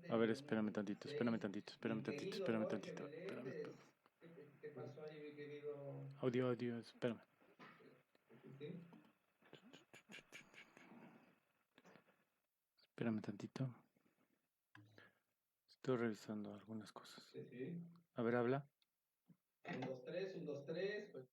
A ver, espérame tantito, espérame tantito, espérame tantito, espérame tantito. ¿Qué pasó ahí, mi querido? Audio, espérame. ¿Sí? Espérame tantito. Estoy revisando algunas cosas. Sí. A ver, habla. 1, 2, 3, 1, 2, 3. Pues.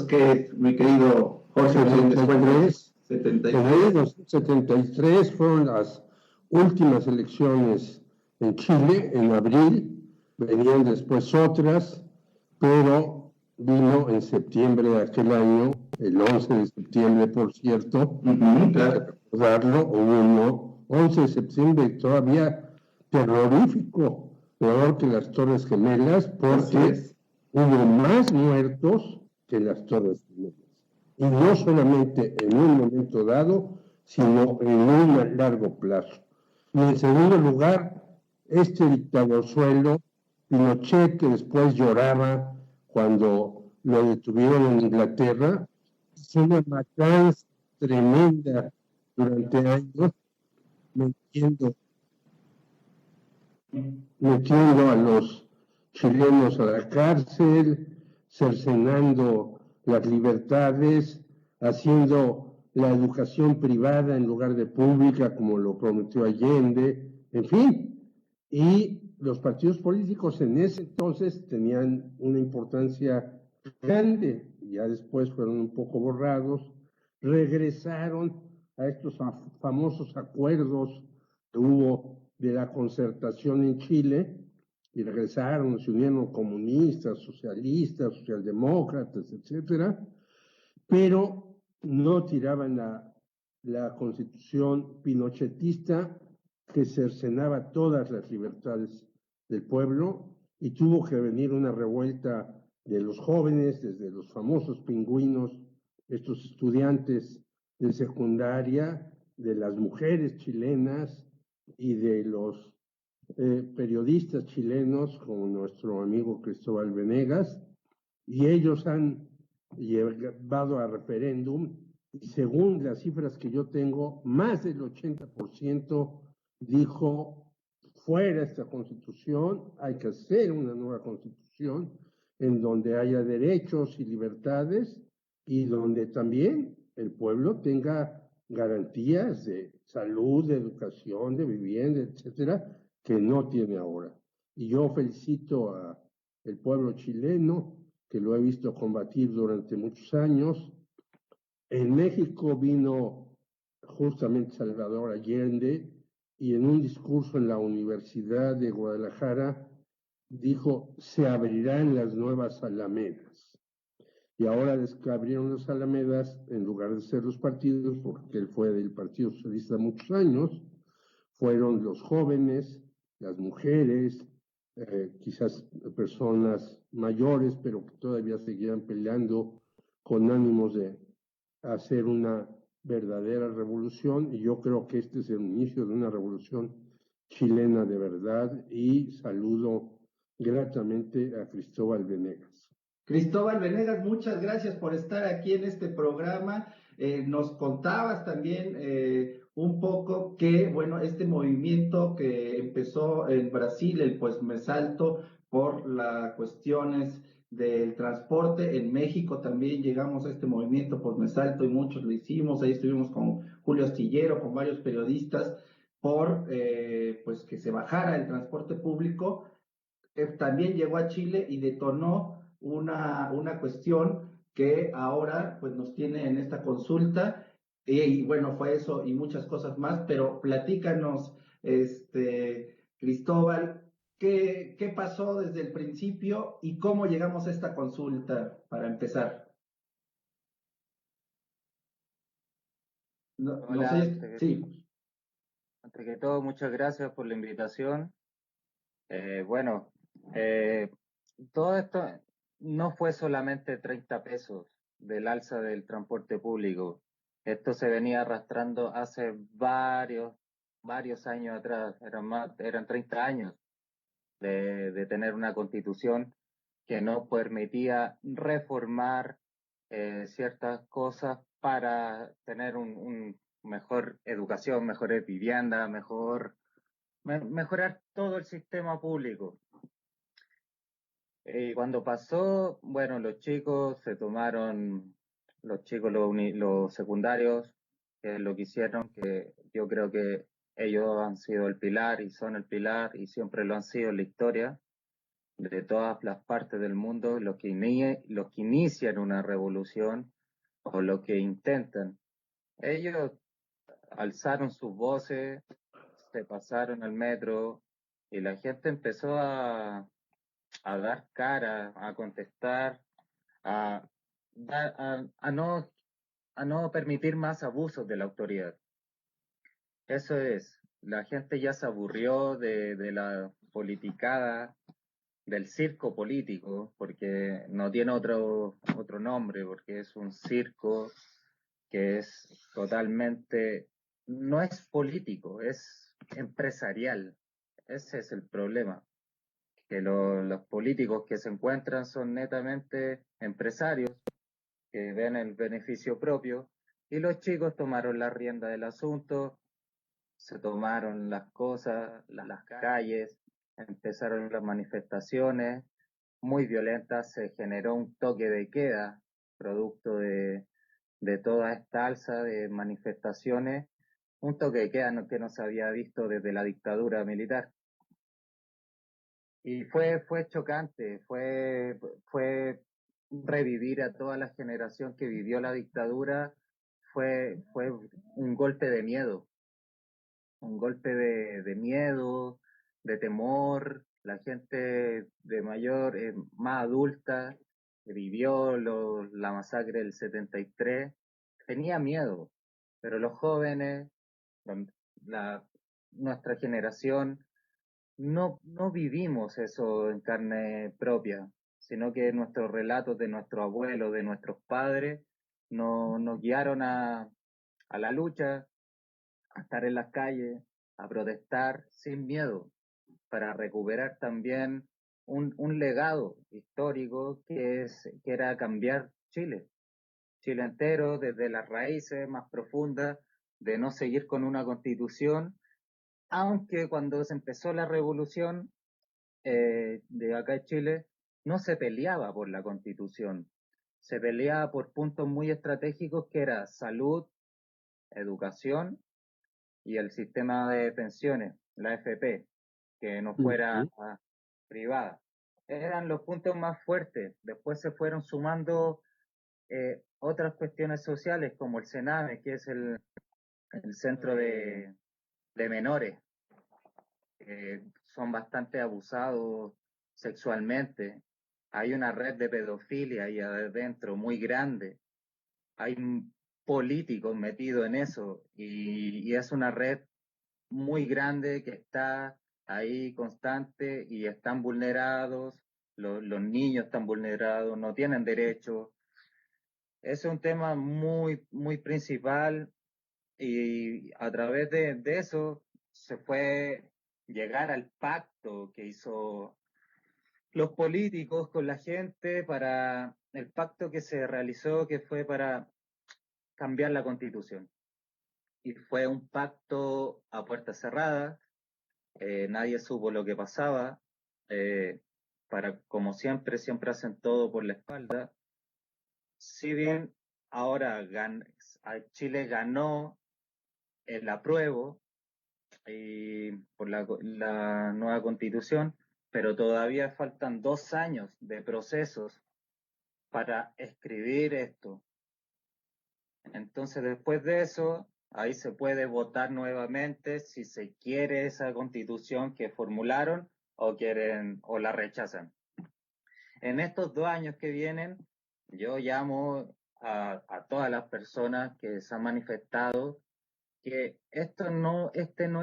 Que mi querido Jorge Meléndez 73 fueron las últimas elecciones en Chile, en abril, venían después otras, pero vino en septiembre de aquel año, el 11 de septiembre, por cierto, hay que recordarlo, hubo 11 de septiembre todavía terrorífico, peor que las Torres Gemelas, porque hubo más muertos que las Torres Gemelas. Y no solamente en un momento dado, sino en un largo plazo. Y en segundo lugar, este dictadorzuelo, Pinochet, que después lloraba cuando lo detuvieron en Inglaterra, hizo una matanza tremenda durante años, metiendo a los chilenos a la cárcel, cercenando las libertades, haciendo la educación privada en lugar de pública, como lo prometió Allende, en fin. Y los partidos políticos en ese entonces tenían una importancia grande, ya después fueron un poco borrados, regresaron a estos famosos acuerdos que hubo de la concertación en Chile, y regresaron, se unieron comunistas, socialistas, socialdemócratas, etcétera, pero no tiraban la constitución pinochetista que cercenaba todas las libertades del pueblo, y tuvo que venir una revuelta de los jóvenes, desde los famosos pingüinos, estos estudiantes de secundaria, de las mujeres chilenas y de los periodistas chilenos, como nuestro amigo Cristóbal Venegas, y ellos han llevado a referéndum, y según las cifras que yo tengo, más del 80% dijo: fuera esta constitución, hay que hacer una nueva constitución en donde haya derechos y libertades, y donde también el pueblo tenga garantías de salud, de educación, de vivienda, etcétera, que no tiene ahora. Y yo felicito al pueblo chileno, que lo he visto combatir durante muchos años. En México vino justamente Salvador Allende, y en un discurso en la Universidad de Guadalajara dijo: se abrirán las nuevas alamedas. Y ahora les abrieron las alamedas, en lugar de ser los partidos, porque él fue del Partido Socialista muchos años, fueron los jóvenes, las mujeres, quizás personas mayores, pero que todavía seguían peleando con ánimos de hacer una verdadera revolución. Y yo creo que este es el inicio de una revolución chilena de verdad, y saludo gratamente a Cristóbal Venegas. Cristóbal Venegas, muchas gracias por estar aquí en este programa. Nos contabas también un poco que, bueno, este movimiento que empezó en Brasil, el Pues Me Salto, por las cuestiones del transporte, en México también llegamos a este movimiento Pues Me Salto, y muchos lo hicimos. Ahí estuvimos con Julio Astillero, con varios periodistas, por pues que se bajara el transporte público. También llegó a Chile y detonó una cuestión que ahora pues nos tiene en esta consulta, y bueno, fue eso y muchas cosas más, pero platícanos, Cristóbal, ¿qué pasó desde el principio y cómo llegamos a esta consulta para empezar? No, no Hola, sé, sí. antes que todo, muchas gracias por la invitación. Bueno, eh, todo esto no fue solamente 30 pesos del alza del transporte público. Esto se venía arrastrando hace varios años atrás, eran 30 años de tener una constitución que no permitía reformar ciertas cosas para tener un mejor educación, mejores viviendas, mejorar todo el sistema público. Y cuando pasó, bueno, los chicos se tomaron, los secundarios, que es lo que hicieron, que yo creo que ellos han sido el pilar y son el pilar y siempre lo han sido en la historia de todas las partes del mundo, los que inician una revolución o los que intentan. Ellos alzaron sus voces, se pasaron al metro y la gente empezó a dar cara, a contestar, a, a no permitir más abusos de la autoridad. Eso es, la gente ya se aburrió de la politicada, del circo político, porque no tiene otro nombre, porque es un circo que es totalmente, no es político, es empresarial. Ese es el problema, que los políticos que se encuentran son netamente empresarios que ven el beneficio propio, y los chicos tomaron la rienda del asunto, se tomaron las cosas, las calles, empezaron las manifestaciones, muy violentas, se generó un toque de queda, producto de toda esta alza de manifestaciones, un toque de queda que no se había visto desde la dictadura militar. Y fue chocante, fue revivir a toda la generación que vivió la dictadura, fue un golpe de miedo, un golpe de miedo, de temor. La gente de mayor, más adulta, que vivió la masacre del 73, tenía miedo, pero los jóvenes, la, nuestra generación, no vivimos eso en carne propia, sino que nuestros relatos de nuestros abuelos, de nuestros padres, nos guiaron a la lucha, a estar en las calles, a protestar sin miedo, para recuperar también un legado histórico que era cambiar Chile entero, desde las raíces más profundas, de no seguir con una constitución, aunque cuando se empezó la revolución de acá en Chile, no se peleaba por la constitución, se peleaba por puntos muy estratégicos que era salud, educación y el sistema de pensiones, la AFP, que no fuera privada. Eran los puntos más fuertes. Después se fueron sumando otras cuestiones sociales como el CENAME, que es el centro de menores, que son bastante abusados sexualmente. Hay una red de pedofilia ahí adentro muy grande. Hay políticos metidos en eso y es una red muy grande que está ahí constante y están vulnerados, los niños están vulnerados, no tienen derecho. Es un tema muy principal y a través de eso se fue llegar al pacto que hizo los políticos con la gente para el pacto que se realizó, que fue para cambiar la constitución. Y fue un pacto a puertas cerradas, nadie supo lo que pasaba, como siempre hacen todo por la espalda. Si bien ahora Chile ganó el apruebo por la nueva constitución, pero todavía faltan 2 años de procesos para escribir esto. Entonces, después de eso, ahí se puede votar nuevamente si se quiere esa constitución que formularon o la rechazan. En estos 2 años que vienen, yo llamo a todas las personas que se han manifestado que este no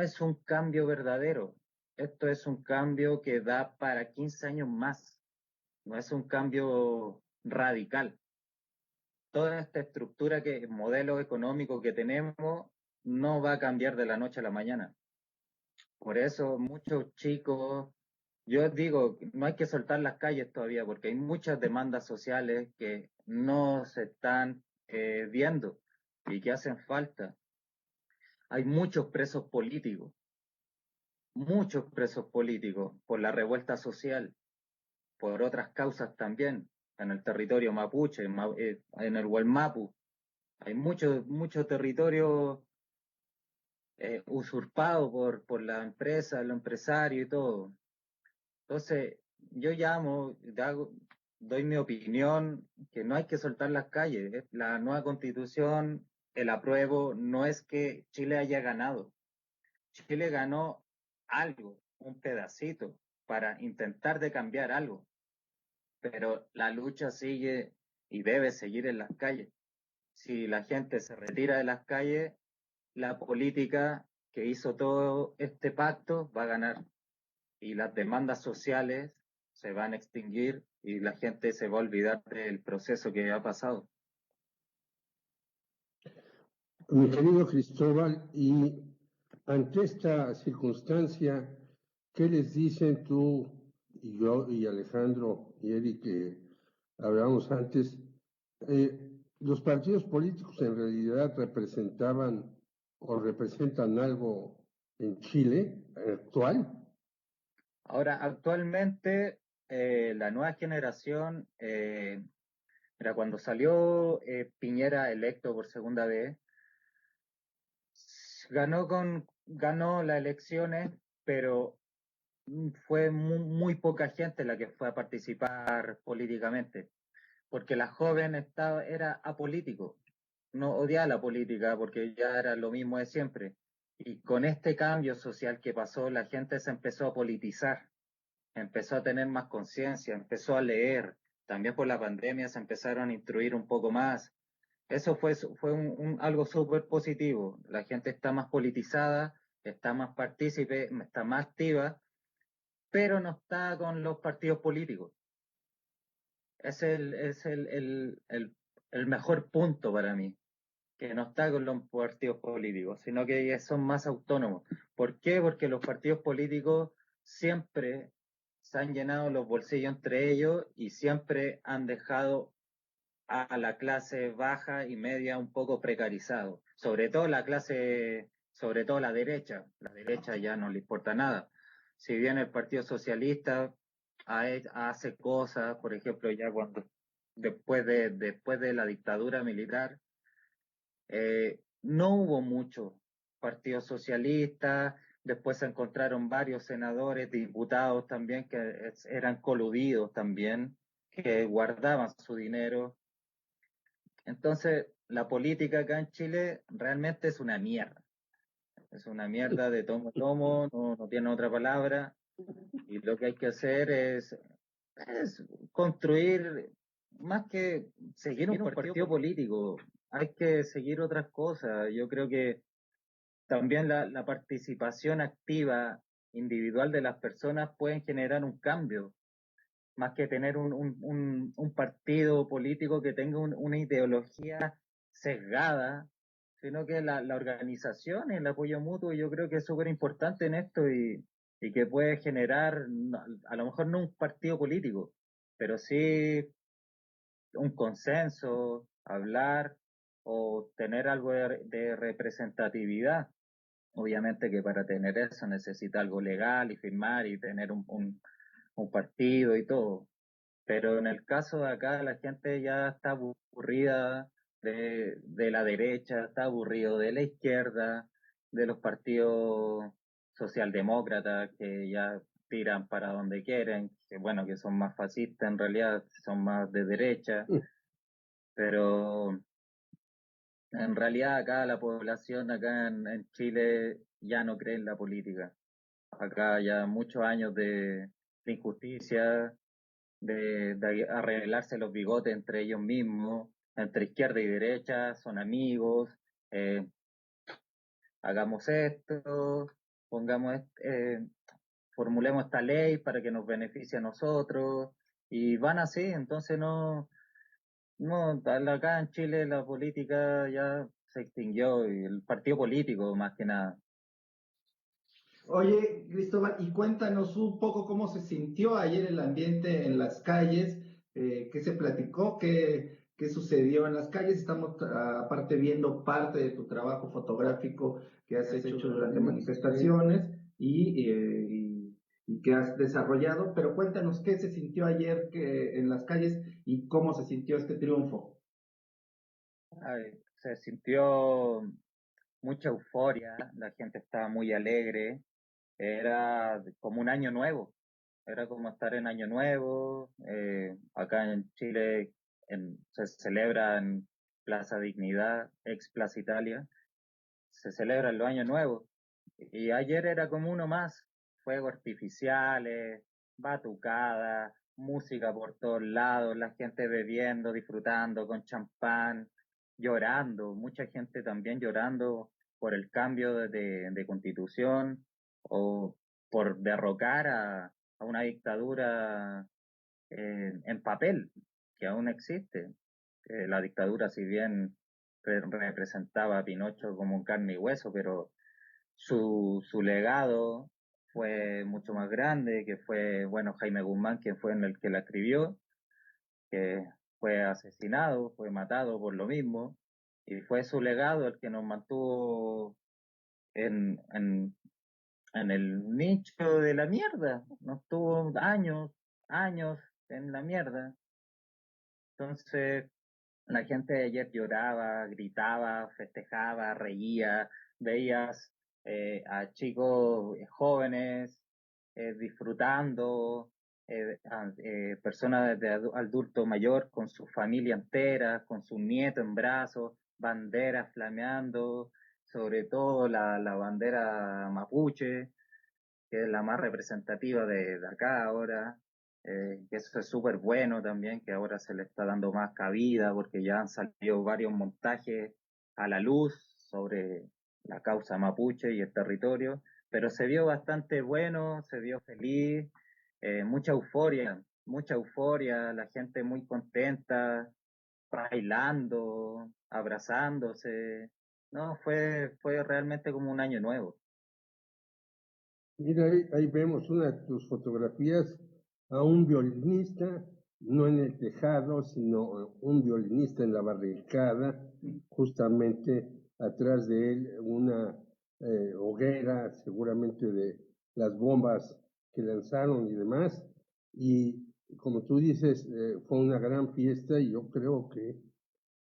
es un cambio verdadero, esto es un cambio que da para 15 años más, no es un cambio radical. Toda esta estructura, modelo económico que tenemos, no va a cambiar de la noche a la mañana. Por eso muchos chicos, yo digo, no hay que soltar las calles todavía, porque hay muchas demandas sociales que no se están viendo y que hacen falta. Hay muchos presos políticos por la revuelta social, por otras causas también, en el territorio mapuche, en el Gualmapu. Hay mucho territorio usurpado por la empresa, los empresarios y todo. Entonces, yo doy mi opinión, que no hay que soltar las calles. La nueva constitución, el apruebo, no es que Chile haya ganado. Chile ganó algo, un pedacito, para intentar de cambiar algo, pero la lucha sigue y debe seguir en las calles. Si la gente se retira de las calles, la política que hizo todo este pacto va a ganar y las demandas sociales se van a extinguir y la gente se va a olvidar del proceso que ha pasado. Mi querido Cristóbal, y ante esta circunstancia, ¿qué les dicen tú y yo y Alejandro y Eric que hablábamos antes? ¿Los partidos políticos en realidad representaban o representan algo en Chile actual? Ahora, actualmente la nueva generación, era cuando salió Piñera electo por segunda vez, ganó las elecciones, pero fue muy poca gente la que fue a participar políticamente, porque la joven era apolítico, no odiaba la política porque ya era lo mismo de siempre. Y con este cambio social que pasó, la gente se empezó a politizar, empezó a tener más conciencia, empezó a leer. También por la pandemia se empezaron a instruir un poco más. Eso fue algo súper positivo. La gente está más politizada, está más partícipe, está más activa, pero no está con los partidos políticos. Es el mejor punto para mí, que no está con los partidos políticos, sino que son más autónomos. ¿Por qué? Porque los partidos políticos siempre se han llenado los bolsillos entre ellos y siempre han dejado a la clase baja y media un poco precarizado, sobre todo sobre todo la derecha ya no le importa nada. Si bien el Partido Socialista hace cosas, por ejemplo, ya después de la dictadura militar, no hubo mucho Partido Socialista, después se encontraron varios senadores, diputados también que eran coludidos también, que guardaban su dinero. Entonces, la política acá en Chile realmente es una mierda. Es una mierda de tomo, no tiene otra palabra. Y lo que hay que hacer es construir, más que seguir un partido político, hay que seguir otras cosas. Yo creo que también la participación activa individual de las personas pueden generar un cambio, más que tener un partido político que tenga una ideología sesgada, sino que la organización, el apoyo mutuo, yo creo que es súper importante en esto y que puede generar, a lo mejor no un partido político, pero sí un consenso, hablar o tener algo de representatividad. Obviamente que para tener eso necesita algo legal y firmar y tener un partido y todo. Pero en el caso de acá, la gente ya está aburrida de la derecha, está aburrido de la izquierda, de los partidos socialdemócratas que ya tiran para donde quieren, que bueno, que son más fascistas en realidad, son más de derecha, pero en realidad acá la población acá en Chile ya no cree en la política. Acá ya muchos años de injusticia, de arreglarse los bigotes entre ellos mismos, entre izquierda y derecha, son amigos, eh, hagamos esto, pongamos, formulemos esta ley para que nos beneficie a nosotros, y van así, entonces acá en Chile la política ya se extinguió, y el partido político más que nada. Oye, Cristóbal, y cuéntanos un poco cómo se sintió ayer el ambiente en las calles, qué se platicó, qué sucedió en las calles. Estamos aparte viendo parte de tu trabajo fotográfico que has hecho durante manifestaciones y que has desarrollado, pero cuéntanos qué se sintió ayer en las calles y cómo se sintió este triunfo. Ay, se sintió mucha euforia, la gente estaba muy alegre, era como un año nuevo, era como estar en año nuevo. Acá en Chile se celebra en Plaza Dignidad, ex Plaza Italia, se celebran los años nuevos. Y ayer era como uno más, fuegos artificiales, batucadas, música por todos lados, la gente bebiendo, disfrutando con champán, llorando, mucha gente también llorando por el cambio de constitución o por derrocar a una dictadura en papel, que aún existe. La dictadura, si bien representaba a Pinocho como un carne y hueso, pero su legado fue mucho más grande, que fue, bueno, Jaime Guzmán, quien fue en el que la escribió, que fue asesinado, fue matado por lo mismo, y fue su legado el que nos mantuvo en, en, en el nicho de la mierda. Nos tuvo años años en la mierda. Entonces, la gente de ayer lloraba, gritaba, festejaba, reía, veías a chicos jóvenes disfrutando, personas de adulto mayor con su familia entera, con su nieto en brazos, banderas flameando, sobre todo la bandera mapuche, que es la más representativa de acá ahora, que eso es súper bueno también, que ahora se le está dando más cabida porque ya han salido varios montajes a la luz sobre la causa mapuche y el territorio, pero se vio bastante bueno, se vio feliz, mucha euforia, la gente muy contenta, bailando, abrazándose, no, fue realmente como un año nuevo. Mira, ahí vemos una de tus fotografías a un violinista, no en el tejado, sino un violinista en la barricada, justamente atrás de él una hoguera, seguramente de las bombas que lanzaron y demás. Y como tú dices, fue una gran fiesta y yo creo que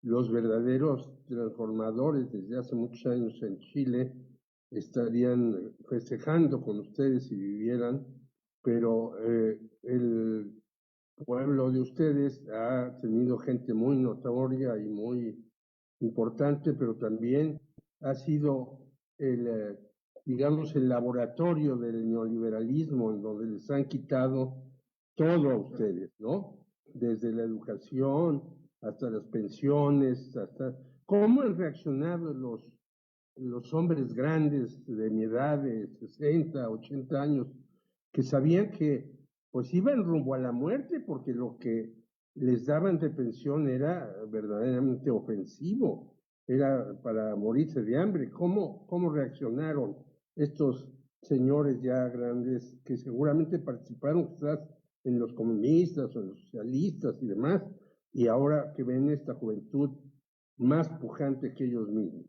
los verdaderos transformadores desde hace muchos años en Chile estarían festejando con ustedes si vivieran, pero el pueblo de ustedes ha tenido gente muy notoria y muy importante, pero también ha sido el, digamos, el laboratorio del neoliberalismo en donde les han quitado todo a ustedes, ¿no? Desde la educación hasta las pensiones, hasta cómo han reaccionado los hombres grandes de mi edad, de 60, 80 años, que sabían que pues iban rumbo a la muerte porque lo que les daban de pensión era verdaderamente ofensivo, era para morirse de hambre. ¿Cómo reaccionaron estos señores ya grandes que seguramente participaron quizás en los comunistas o en los socialistas y demás, y ahora que ven esta juventud más pujante que ellos mismos?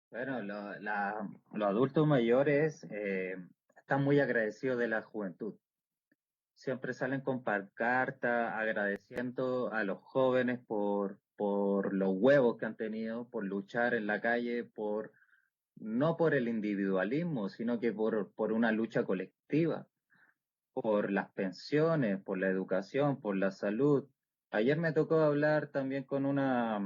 Bueno, los adultos mayores están muy agradecidos de la juventud. Siempre salen con pancarta agradeciendo a los jóvenes por los huevos que han tenido, por luchar en la calle, no por el individualismo, sino que por una lucha colectiva, por las pensiones, por la educación, por la salud. Ayer me tocó hablar también con una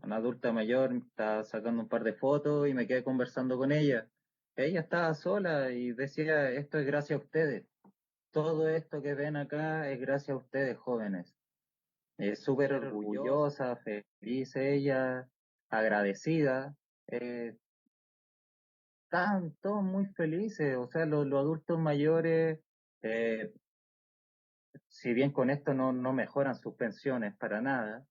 adulta mayor, estaba sacando un par de fotos y me quedé conversando con ella. Ella estaba sola y decía, esto es gracias a ustedes. Todo esto que ven acá es gracias a ustedes, jóvenes. Es súper orgullosa, feliz ella, agradecida. Eh, Están todos muy felices, o sea, los adultos mayores, eh, si bien con esto no mejoran sus pensiones para nada,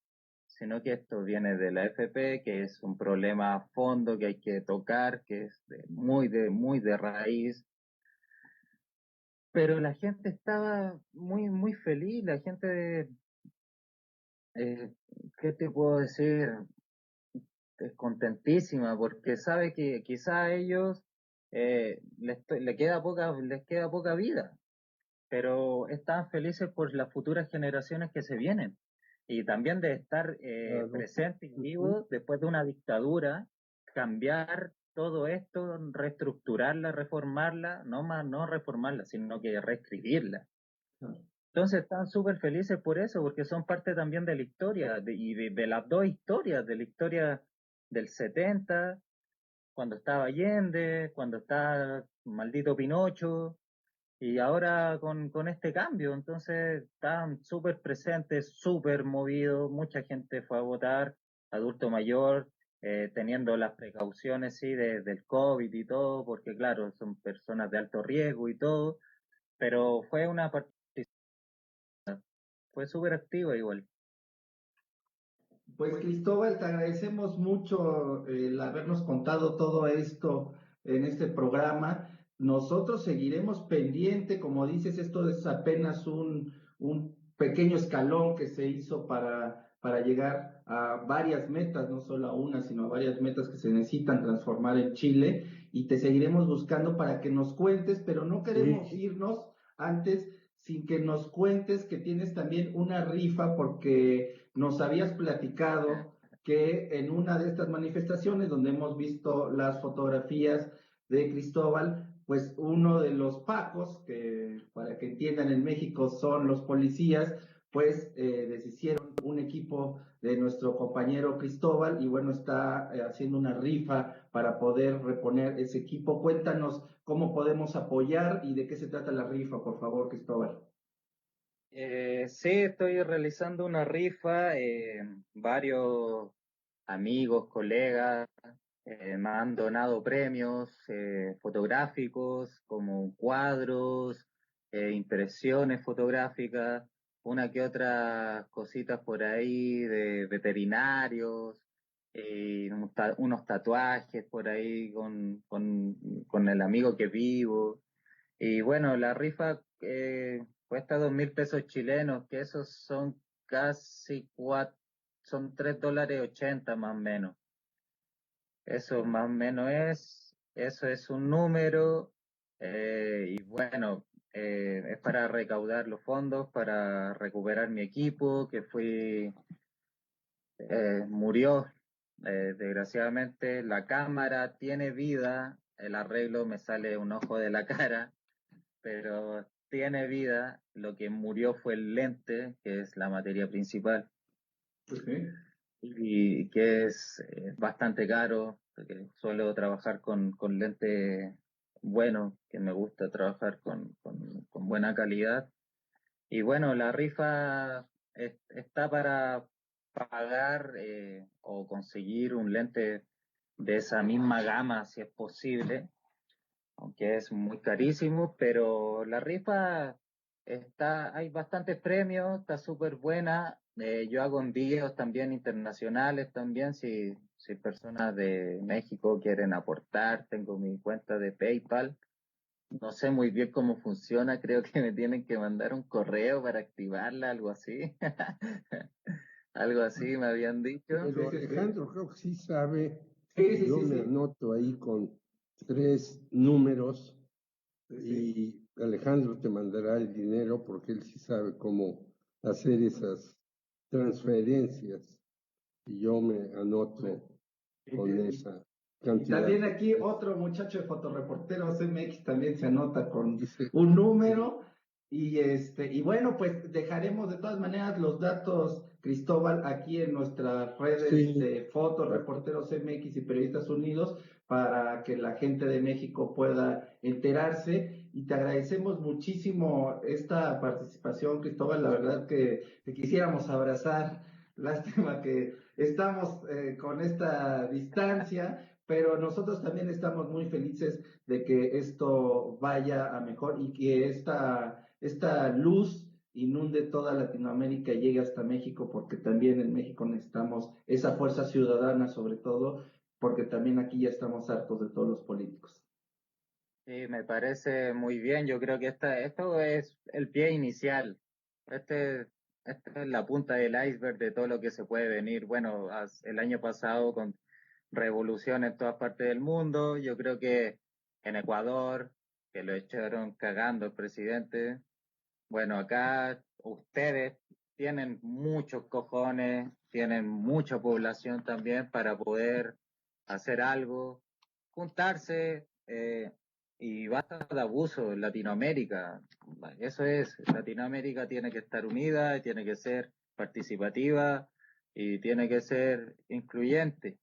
sino que esto viene de la AFP, que es un problema a fondo que hay que tocar, que es muy de raíz. Pero la gente estaba muy feliz, la gente, eh, ¿qué te puedo decir? Contentísima, porque sabe que quizá a ellos les queda poca vida, pero están felices por las futuras generaciones que se vienen y también de estar Claro. presentes y vivos después de una dictadura, cambiar todo esto, reestructurarla, reformarla, no reformarla, sino que reescribirla. Entonces están súper felices por eso, porque son parte también de la historia, de las dos historias, de la historia del 70, cuando estaba Allende, cuando estaba maldito Pinocho, y ahora con este cambio. Entonces están súper presentes, súper movidos, mucha gente fue a votar, adulto mayor, teniendo las precauciones sí, del COVID y todo, porque claro, son personas de alto riesgo y todo, pero fue súper activa igual. Pues Cristóbal, te agradecemos mucho el habernos contado todo esto en este programa. Nosotros seguiremos pendiente, como dices, esto es apenas un pequeño escalón que se hizo para llegar a varias metas, no solo a una, sino a varias metas que se necesitan transformar en Chile, y te seguiremos buscando para que nos cuentes, pero no queremos Sí. irnos antes sin que nos cuentes que tienes también una rifa, porque nos habías platicado que en una de estas manifestaciones donde hemos visto las fotografías de Cristóbal, pues uno de los pacos, que para que entiendan en México son los policías, pues deshicieron un equipo de nuestro compañero Cristóbal y bueno, está haciendo una rifa para poder reponer ese equipo. Cuéntanos cómo podemos apoyar y de qué se trata la rifa, por favor, Cristóbal. Sí, estoy realizando una rifa. Varios amigos, colegas me han donado premios fotográficos como cuadros, impresiones fotográficas, una que otra cositas por ahí de veterinarios, unos tatuajes por ahí con el amigo que vivo. Y bueno, la rifa cuesta 2.000 pesos chilenos, que esos son casi son $3.80 más o menos. Eso más o menos eso es un número, y bueno, es para recaudar los fondos, para recuperar mi equipo, murió, desgraciadamente. La cámara tiene vida, el arreglo me sale un ojo de la cara, pero tiene vida. Lo que murió fue el lente, que es la materia principal, Okay. y que es bastante caro, porque suelo trabajar con lente bueno, que me gusta trabajar con buena calidad. Y bueno, la rifa está para pagar o conseguir un lente de esa misma gama, si es posible, aunque es muy carísimo, pero la rifa hay bastantes premios, está súper buena. Yo hago envíos también internacionales también, si personas de México quieren aportar, tengo mi cuenta de PayPal. No sé muy bien cómo funciona, creo que me tienen que mandar un correo para activarla, algo así. Algo así me habían dicho. Pero Sí, sí, sí. Alejandro creo que sí sabe, Sí, sí, yo sí, me sí. anoto ahí con 3 números Sí, sí. y Alejandro te mandará el dinero porque él sí sabe cómo hacer esas transferencias y yo me anoto con esa Y cantidad. también aquí otro muchacho de Fotoreporteros MX también se anota con Dice, un número. Y bueno, pues dejaremos de todas maneras los datos, Cristóbal, aquí en nuestras redes sí, de Fotoreporteros MX y Periodistas Unidos para que la gente de México pueda enterarse. Y te agradecemos muchísimo esta participación, Cristóbal. La verdad que te quisiéramos abrazar. Lástima que estamos con esta distancia, pero nosotros también estamos muy felices de que esto vaya a mejor y que esta luz inunde toda Latinoamérica y llegue hasta México, porque también en México necesitamos esa fuerza ciudadana, sobre todo, porque también aquí ya estamos hartos de todos los políticos. Sí, me parece muy bien. Yo creo que esto es el pie inicial. Este, esta es la punta del iceberg de todo lo que se puede venir. Bueno, el año pasado con revolución en todas partes del mundo, yo creo que en Ecuador, que lo echaron cagando el presidente. Bueno, acá ustedes tienen muchos cojones, tienen mucha población también para poder hacer algo, juntarse, y basta de abuso en Latinoamérica. Eso es, Latinoamérica tiene que estar unida, tiene que ser participativa y tiene que ser incluyente.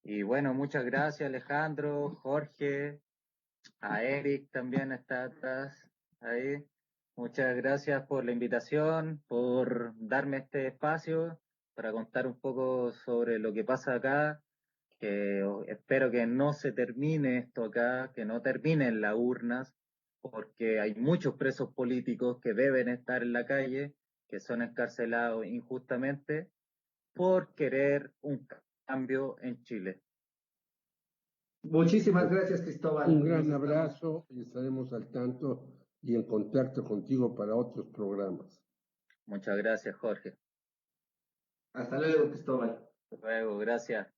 Y bueno, muchas gracias Alejandro, Jorge, a Eric también está atrás ahí. Muchas gracias por la invitación, por darme este espacio para contar un poco sobre lo que pasa acá, que espero que no se termine esto acá, que no termine en las urnas, porque hay muchos presos políticos que deben estar en la calle, que son encarcelados injustamente por querer un cambio en Chile. Muchísimas gracias, Cristóbal. un Nos gran estamos. abrazo y estaremos al tanto y en contacto contigo para otros programas. Muchas gracias, Jorge. Hasta luego, Cristóbal. Hasta luego, gracias.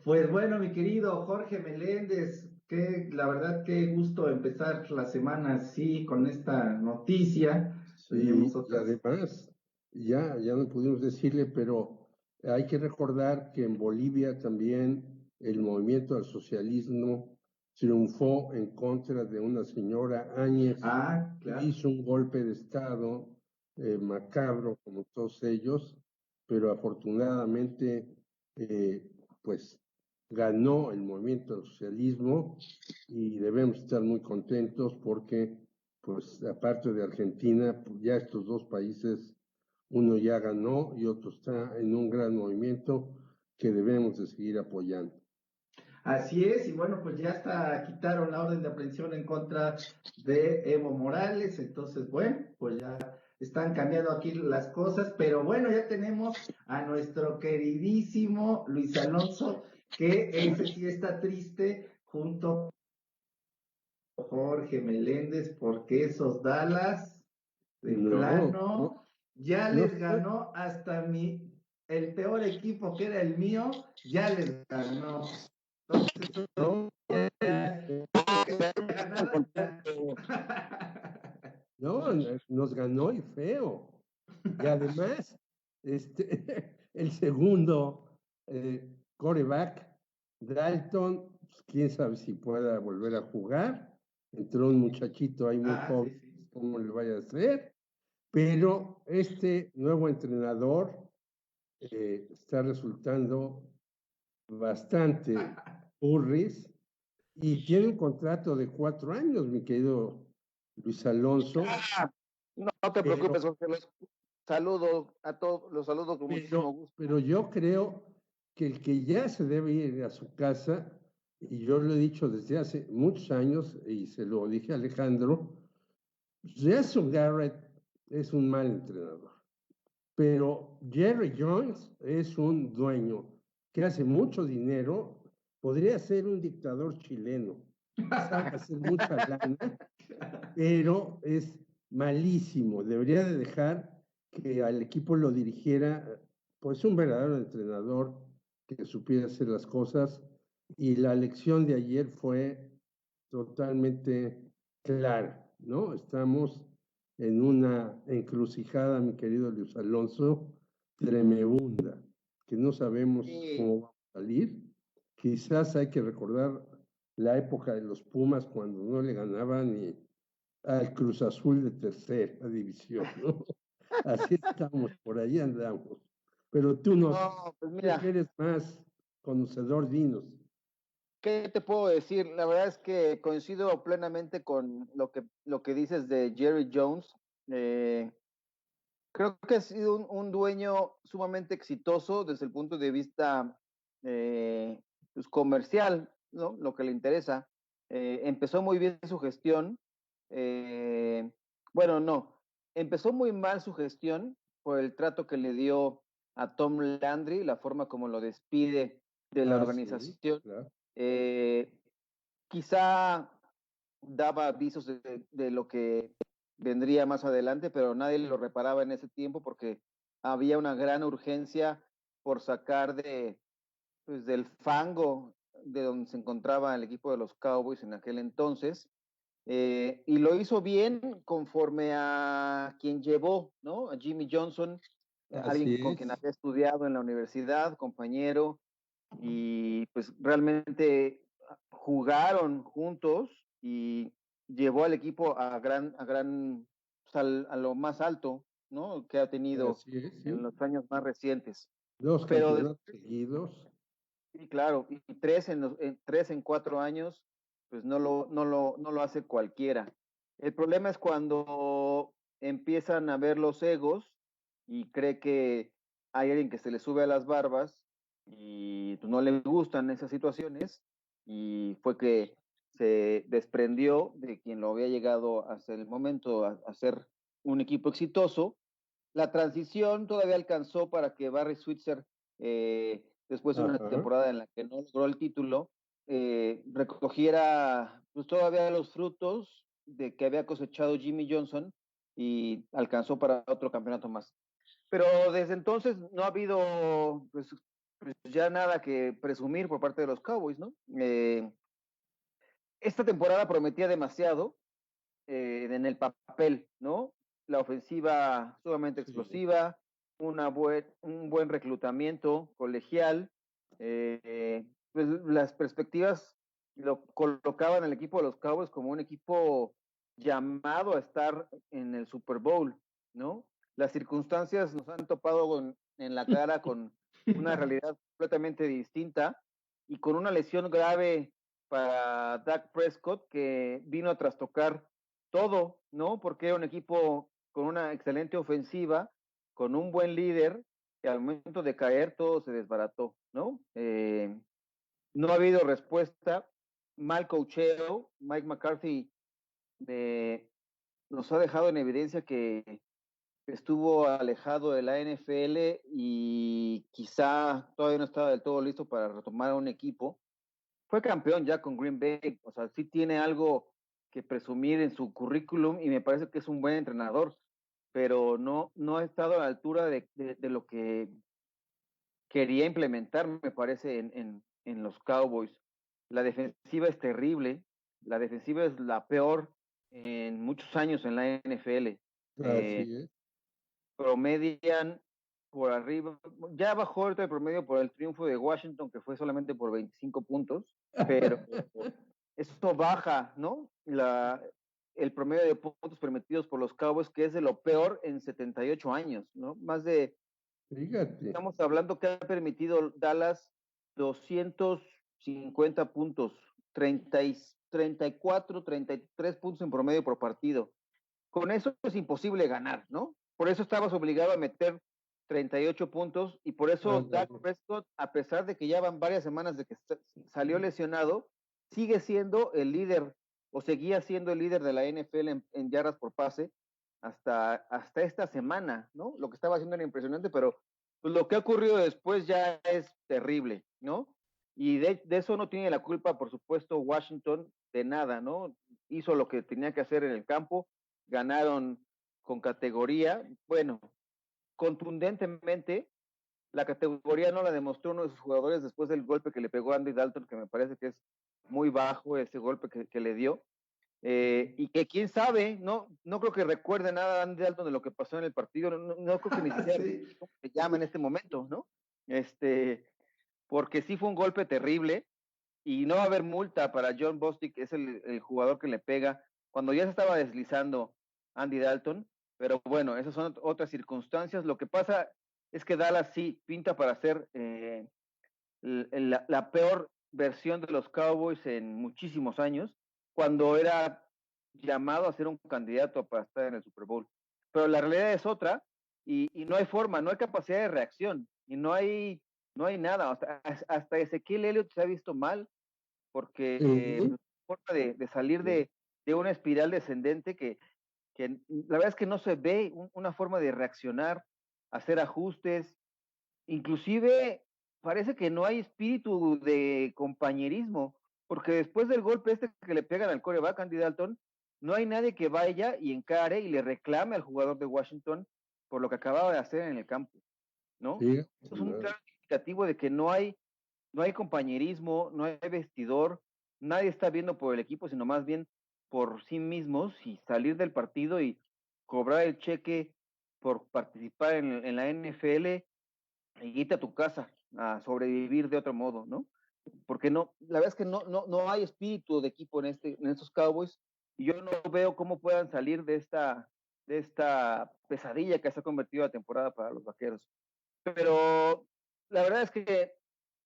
Pues bueno, mi querido Jorge Meléndez, La verdad, qué gusto empezar la semana así con esta noticia. Tenemos Sí, y otras. además, ya no pudimos decirle, pero hay que recordar que en Bolivia también el movimiento al socialismo triunfó en contra de una señora Áñez, Ah, que claro. hizo un golpe de Estado macabro, como todos ellos, pero afortunadamente, eh, pues ganó el movimiento al socialismo y debemos estar muy contentos porque pues aparte de Argentina, pues, ya estos dos países, uno ya ganó y otro está en un gran movimiento que debemos de seguir apoyando. Así es, y bueno, pues ya hasta quitaron la orden de aprehensión en contra de Evo Morales, entonces, bueno, pues ya están cambiando aquí las cosas, pero bueno, ya tenemos a nuestro queridísimo Luis Alonso, que ese sí está triste, junto con Jorge Meléndez, porque esos Dallas, de No, no, plano, ya no les está, ganó hasta el peor equipo que era el mío, ya les ganó. Entonces, no, ya, están ganado ya. contentos. No, nos ganó y feo. Y además, el segundo quarterback, Dalton, pues, quién sabe si pueda volver a jugar. Entró un muchachito ahí muy Ah, sí, joven, sí. cómo le vaya a hacer. Pero este nuevo entrenador está resultando bastante urris y tiene un contrato de 4 años, mi querido Luis Alonso, No, no te pero preocupes, Jorge. Los saludo a todos, los saludo con muchísimo gusto. pero yo creo que el que ya se debe ir a su casa, y yo lo he dicho desde hace muchos años, y se lo dije a Alejandro, Jason Garrett es un mal entrenador, pero Jerry Jones es un dueño que hace mucho dinero, podría ser un dictador chileno, sabe hacer mucha lana, pero es malísimo. Debería de dejar que al equipo lo dirigiera, pues un verdadero entrenador que supiera hacer las cosas. Y la lección de ayer fue totalmente clara, ¿no? Estamos en una encrucijada, mi querido Luis Alonso, tremenda, que no sabemos cómo va a salir. Quizás hay que recordar la época de los Pumas cuando no le ganaban ni al Cruz Azul de tercera división, ¿no? Así estamos, por ahí andamos. Pero No, pues tú que mira, eres más conocedor, dinos. ¿qué te puedo decir? La verdad es que coincido plenamente con lo que dices de Jerry Jones. Eh, Creo que ha sido un dueño sumamente exitoso desde el punto de vista pues comercial, ¿no? Lo que le interesa. Empezó muy bien su gestión. eh, bueno, no, empezó muy mal su gestión por el trato que le dio a Tom Landry, la forma como lo despide de la Ah, sí, organización. claro. Eh, Quizá daba avisos de lo que vendría más adelante, pero nadie lo reparaba en ese tiempo porque había una gran urgencia por sacar pues, del fango de donde se encontraba el equipo de los Cowboys en aquel entonces. Y lo hizo bien conforme a quien llevó, ¿no? A Jimmy Johnson, Así alguien con quien es. había estudiado en la universidad, compañero, y pues realmente jugaron juntos y llevó al equipo pues, a lo más alto, ¿no? Que ha tenido Así es, en sí. los años más recientes. Dos Pero campeonatos seguidos. sí, claro, y tres en 4 años, pues no lo hace cualquiera. El problema es cuando empiezan a ver los egos y cree que hay alguien que se le sube a las barbas y pues, no le gustan esas situaciones y fue que se desprendió de quien lo había llegado hasta el momento a ser un equipo exitoso. La transición todavía alcanzó para que Barry Switzer, después de una Ajá. temporada en la que no logró el título, recogiera pues, todavía los frutos de que había cosechado Jimmy Johnson y alcanzó para otro campeonato más. Pero desde entonces no ha habido pues ya nada que presumir por parte de los Cowboys, ¿no? esta temporada prometía demasiado en el papel, ¿no? La ofensiva sumamente explosiva, un buen reclutamiento colegial, pues las perspectivas lo colocaban al equipo de los Cowboys como un equipo llamado a estar en el Super Bowl, ¿no? Las circunstancias nos han topado en la cara con una realidad completamente distinta y con una lesión grave para Dak Prescott que vino a trastocar todo, ¿no? Porque era un equipo con una excelente ofensiva, con un buen líder, que al momento de caer todo se desbarató, ¿no? No ha habido respuesta, mal coacheo, Mike McCarthy nos ha dejado en evidencia que estuvo alejado de la NFL y quizá todavía no estaba del todo listo para retomar a un equipo. Fue campeón ya con Green Bay, o sea, sí tiene algo que presumir en su currículum y me parece que es un buen entrenador, pero no ha estado a la altura de lo que quería implementar, me parece, en los Cowboys. La defensiva es terrible, la defensiva es la peor en muchos años en la NFL. Así es. Promedian por arriba, ya bajó ahorita el promedio por el triunfo de Washington, que fue solamente por 25 puntos, pero eso baja, ¿no? El promedio de puntos permitidos por los Cowboys, que es de lo peor en 78 años, ¿no? Fíjate. Estamos hablando que ha permitido Dallas 250 puntos, 34, 33 puntos en promedio por partido. Con eso es imposible ganar, ¿no? Por eso estabas obligado a meter 38 puntos y por eso Dak Prescott, a pesar de que ya van varias semanas de que salió lesionado, sigue siendo el líder o seguía siendo el líder de la NFL en yardas por pase hasta esta semana, ¿no? Lo que estaba haciendo era impresionante, pero pues, lo que ha ocurrido después ya es terrible, ¿no? Y de eso no tiene la culpa, por supuesto, Washington de nada, ¿no? Hizo lo que tenía que hacer en el campo, ganaron con categoría, bueno, contundentemente, la categoría no la demostró uno de sus jugadores después del golpe que le pegó a Andy Dalton, que me parece que es muy bajo ese golpe que le dio, y que quién sabe, no creo que recuerde nada a Andy Dalton de lo que pasó en el partido, no creo que ni siquiera Sí. se llama en este momento, ¿no? Porque sí fue un golpe terrible y no va a haber multa para John Bostic, que es el jugador que le pega cuando ya se estaba deslizando Andy Dalton, pero bueno, esas son otras circunstancias. Lo que pasa es que Dallas sí pinta para ser la peor versión de los Cowboys en muchísimos años, cuando era llamado a ser un candidato para estar en el Super Bowl. Pero la realidad es otra y no hay forma, no hay capacidad de reacción y no hay nada. Hasta Ezequiel Elliott se ha visto mal porque forma de salir de una espiral descendente que la verdad es que no se ve una forma de reaccionar, hacer ajustes, inclusive parece que no hay espíritu de compañerismo, porque después del golpe que le pegan al quarterback Andy Dalton, no hay nadie que vaya y encare y le reclame al jugador de Washington por lo que acababa de hacer en el campo, ¿no? Sí, Eso es un claro indicativo de que no hay compañerismo, no hay vestidor, nadie está viendo por el equipo, sino más bien por sí mismos y salir del partido y cobrar el cheque por participar en la NFL y irte a tu casa a sobrevivir de otro modo, ¿no? Porque la verdad es que no hay espíritu de equipo en estos Cowboys y yo no veo cómo puedan salir de esta pesadilla que se ha convertido la temporada para los Vaqueros. Pero la verdad es que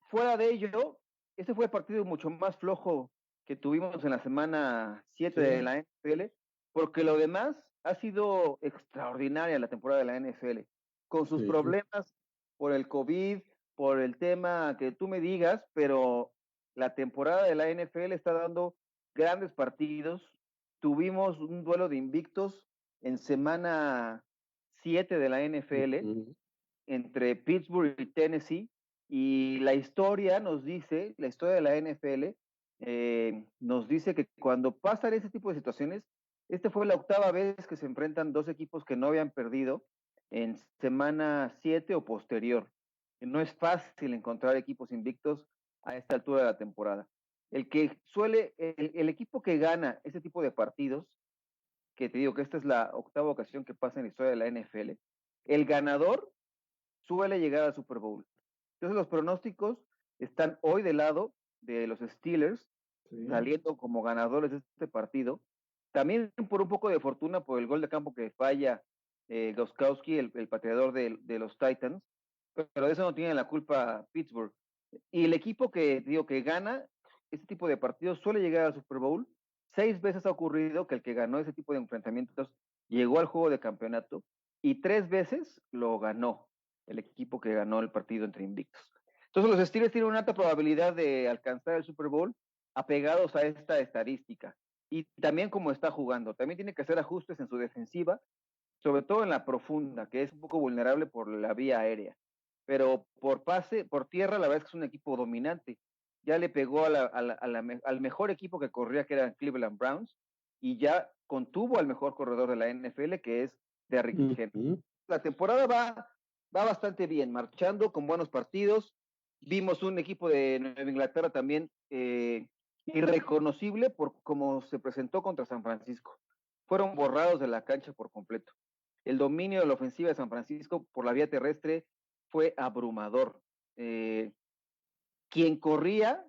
fuera de ello, este fue el partido mucho más flojo que tuvimos en la semana 7 de la NFL, porque lo demás ha sido extraordinaria la temporada de la NFL, con sus problemas por el COVID, por el tema que tú me digas, pero la temporada de la NFL está dando grandes partidos. Tuvimos un duelo de invictos en semana 7 de la NFL entre Pittsburgh y Tennessee, y la historia de la NFL, nos dice que cuando pasan ese tipo de situaciones, fue la octava vez que se enfrentan dos equipos que no habían perdido en semana 7 o posterior. No es fácil encontrar equipos invictos a esta altura de la temporada. el equipo que gana este tipo de partidos, que te digo que esta es la octava ocasión que pasa en la historia de la NFL, el ganador suele llegar al Super Bowl. Entonces los pronósticos están hoy del lado de los Steelers, saliendo como ganadores de este partido. También por un poco de fortuna por el gol de campo que falla Gostkowski, el pateador de los Titans, pero de eso no tiene la culpa Pittsburgh. Y el equipo que digo que gana este tipo de partidos suele llegar al Super Bowl. 6 veces ha ocurrido que el que ganó ese tipo de enfrentamientos llegó al juego de campeonato y 3 veces lo ganó el equipo que ganó el partido entre invictos. Entonces los Steelers tienen una alta probabilidad de alcanzar el Super Bowl apegados a esta estadística. Y también como está jugando, también tiene que hacer ajustes en su defensiva, sobre todo en la profunda, que es un poco vulnerable por la vía aérea. Pero por tierra, la verdad es que es un equipo dominante. Ya le pegó al mejor equipo que corría, que eran Cleveland Browns, y ya contuvo al mejor corredor de la NFL, que es Derrick Henry. La temporada va bastante bien, marchando con buenos partidos. Vimos un equipo de Nueva Inglaterra también irreconocible por cómo se presentó contra San Francisco. Fueron borrados de la cancha por completo. El dominio de la ofensiva de San Francisco por la vía terrestre fue abrumador. Quien corría,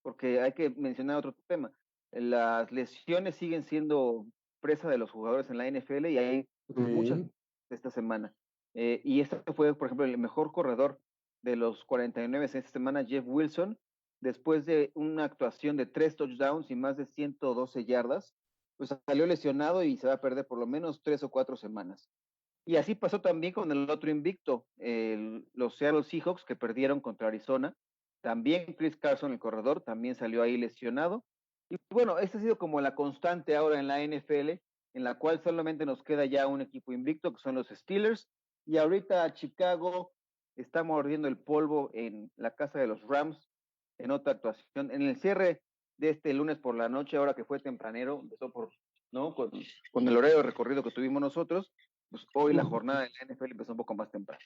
porque hay que mencionar otro tema, las lesiones siguen siendo presa de los jugadores en la NFL y hay muchas esta semana. Y este fue, por ejemplo, el mejor corredor de los 49 esta semana, Jeff Wilson, después de una actuación de 3 touchdowns y más de 112 yardas, pues salió lesionado y se va a perder por lo menos 3 o 4 semanas. Y así pasó también con el otro invicto, los Seattle Seahawks, que perdieron contra Arizona. También Chris Carson, el corredor, también salió ahí lesionado. Y bueno, esta ha sido como la constante ahora en la NFL, en la cual solamente nos queda ya un equipo invicto, que son los Steelers. Y ahorita Chicago está mordiendo el polvo en la casa de los Rams, en otra actuación. En el cierre de este lunes por la noche, ahora que fue tempranero, empezó con el horario de recorrido que tuvimos nosotros, pues hoy la jornada de la NFL empezó un poco más temprano.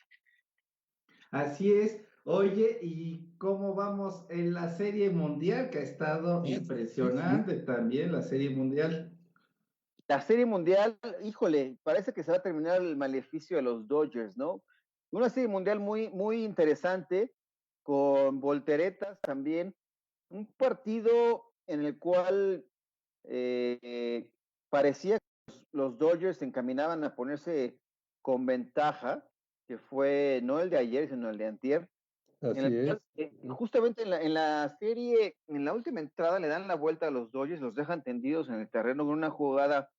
Así es. Oye, ¿y cómo vamos en la Serie Mundial? Que ha estado impresionante también la Serie Mundial. La Serie Mundial, híjole, parece que se va a terminar el maleficio de los Dodgers, ¿no? Una Serie Mundial muy, muy interesante, con volteretas también. Un partido en el cual parecía que los Dodgers se encaminaban a ponerse con ventaja, que fue no el de ayer, sino el de antier. Así Cual, justamente en la serie, en la última entrada, le dan la vuelta a los Dodgers, los dejan tendidos en el terreno con una jugada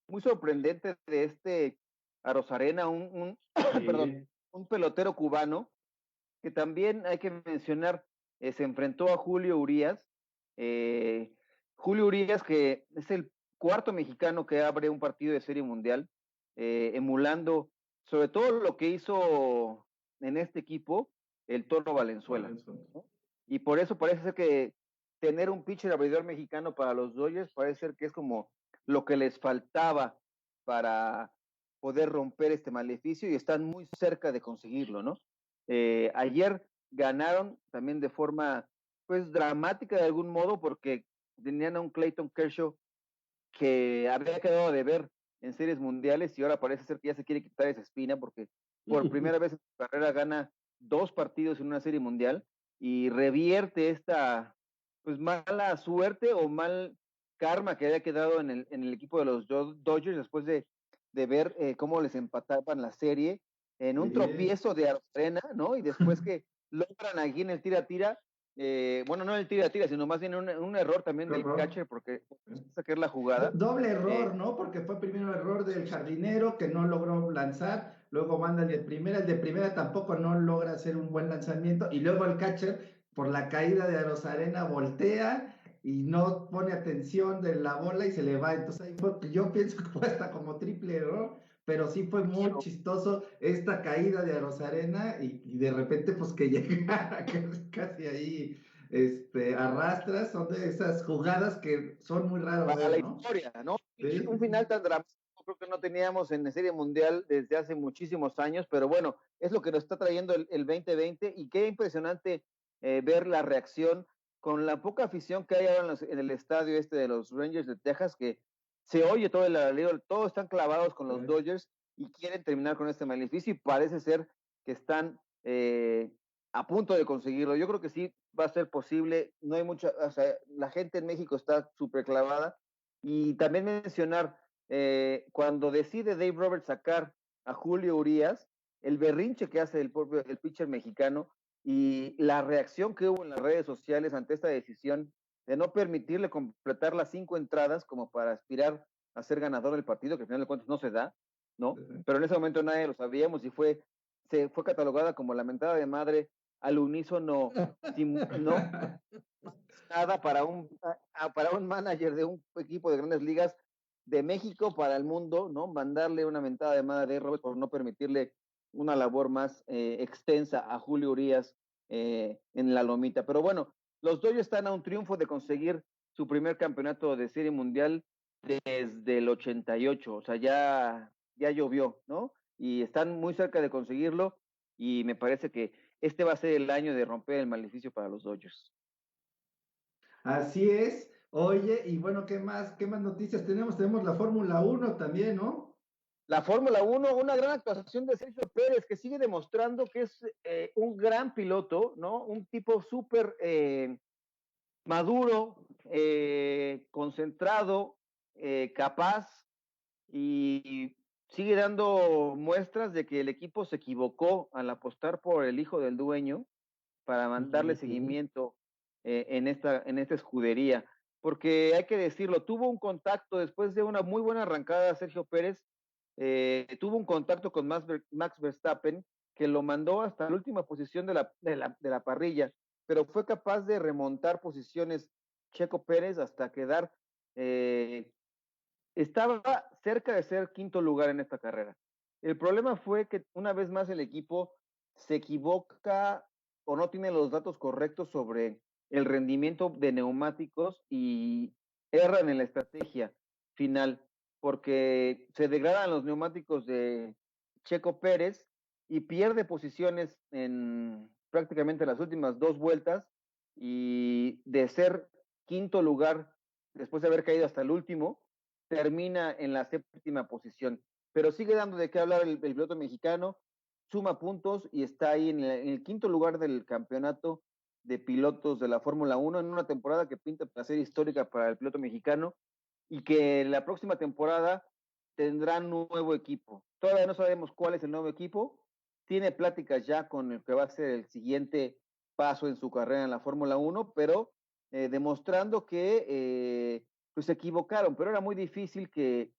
muy sorprendente de Arozarena, perdón, un pelotero cubano, que también hay que mencionar, se enfrentó a Julio Urías. Julio Urías, que es el cuarto mexicano que abre un partido de Serie Mundial, emulando sobre todo lo que hizo en este equipo el Toro Valenzuela, ¿no? Y por eso parece ser que tener un pitcher abridor mexicano para los Dodgers parece ser que es como lo que les faltaba para poder romper este maleficio y están muy cerca de conseguirlo, ¿no? Ayer ganaron también de forma pues dramática de algún modo porque tenían a un Clayton Kershaw que había quedado de ver en series mundiales y ahora parece ser que ya se quiere quitar esa espina porque por primera vez en su carrera gana 2 partidos en una serie mundial y revierte esta pues mala suerte o mal karma que había quedado en el equipo de los Dodgers después de ver cómo les empataban la serie en un tropiezo de Arena, ¿no? Y después que logran aquí en el tira-tira, bueno, no en el tira-tira, sino más bien un error también del catcher porque sacar la jugada. Doble error, ¿no? Porque fue primero el error del jardinero que no logró lanzar, luego manda el de primera tampoco no logra hacer un buen lanzamiento, y luego el catcher, por la caída de Arozarena, voltea y no pone atención de la bola y se le va. Entonces ahí fue, yo pienso que fue hasta como triple error, pero sí fue muy chistoso esta caída de Arozarena y de repente pues que llegara casi ahí arrastras, son de esas jugadas que son muy raras. Para la historia, ¿no? Sí. Un final tan dramático creo que no teníamos en la Serie Mundial desde hace muchísimos años, pero bueno, es lo que nos está trayendo el 2020 y qué impresionante ver la reacción con la poca afición que hay ahora en el estadio este de los Rangers de Texas, que se oye todo el alarido, todos están clavados con los Dodgers y quieren terminar con este maleficio y parece ser que están a punto de conseguirlo. Yo creo que sí va a ser posible, no hay mucha, o sea, la gente en México está súper clavada y también mencionar, cuando decide Dave Roberts sacar a Julio Urias, el berrinche que hace el pitcher mexicano y la reacción que hubo en las redes sociales ante esta decisión de no permitirle completar las 5 entradas como para aspirar a ser ganador del partido, que al final de cuentas no se da, ¿no? Pero en ese momento nadie lo sabíamos y se fue catalogada como la mentada de madre al unísono, ¿no? Nada para un manager de un equipo de grandes ligas de México para el mundo, ¿no? Mandarle una mentada de madre de Robert por no permitirle una labor más extensa a Julio Urias en la lomita. Pero bueno, los Dodgers están a un triunfo de conseguir su primer campeonato de Serie Mundial desde el 88, o sea, ya llovió, ¿no? Y están muy cerca de conseguirlo y me parece que este va a ser el año de romper el maleficio para los Dodgers. Así es. Oye, y bueno, qué más noticias tenemos? Tenemos la Fórmula 1 también, ¿no? La Fórmula 1, una gran actuación de Sergio Pérez, que sigue demostrando que es un gran piloto, ¿no? Un tipo súper maduro, concentrado, capaz, y sigue dando muestras de que el equipo se equivocó al apostar por el hijo del dueño para darle seguimiento en esta escudería. Porque hay que decirlo, tuvo un contacto después de una muy buena arrancada Sergio Pérez, tuvo un contacto con Max Verstappen que lo mandó hasta la última posición de la parrilla, pero fue capaz de remontar posiciones Checo Pérez hasta quedar, estaba cerca de ser quinto lugar en esta carrera. El problema fue que una vez más el equipo se equivoca o no tiene los datos correctos sobre el rendimiento de neumáticos y erran en la estrategia final, porque se degradan los neumáticos de Checo Pérez y pierde posiciones en prácticamente las últimas 2 vueltas, y de ser quinto lugar después de haber caído hasta el último, termina en la 7ª posición, pero sigue dando de qué hablar el piloto mexicano, suma puntos y está ahí en el quinto lugar del campeonato de pilotos de la Fórmula 1 en una temporada que pinta para ser histórica para el piloto mexicano y que la próxima temporada tendrá nuevo equipo. Todavía no sabemos cuál es el nuevo equipo, tiene pláticas ya con el que va a ser el siguiente paso en su carrera en la Fórmula 1, pero demostrando que pues se equivocaron, pero era muy difícil que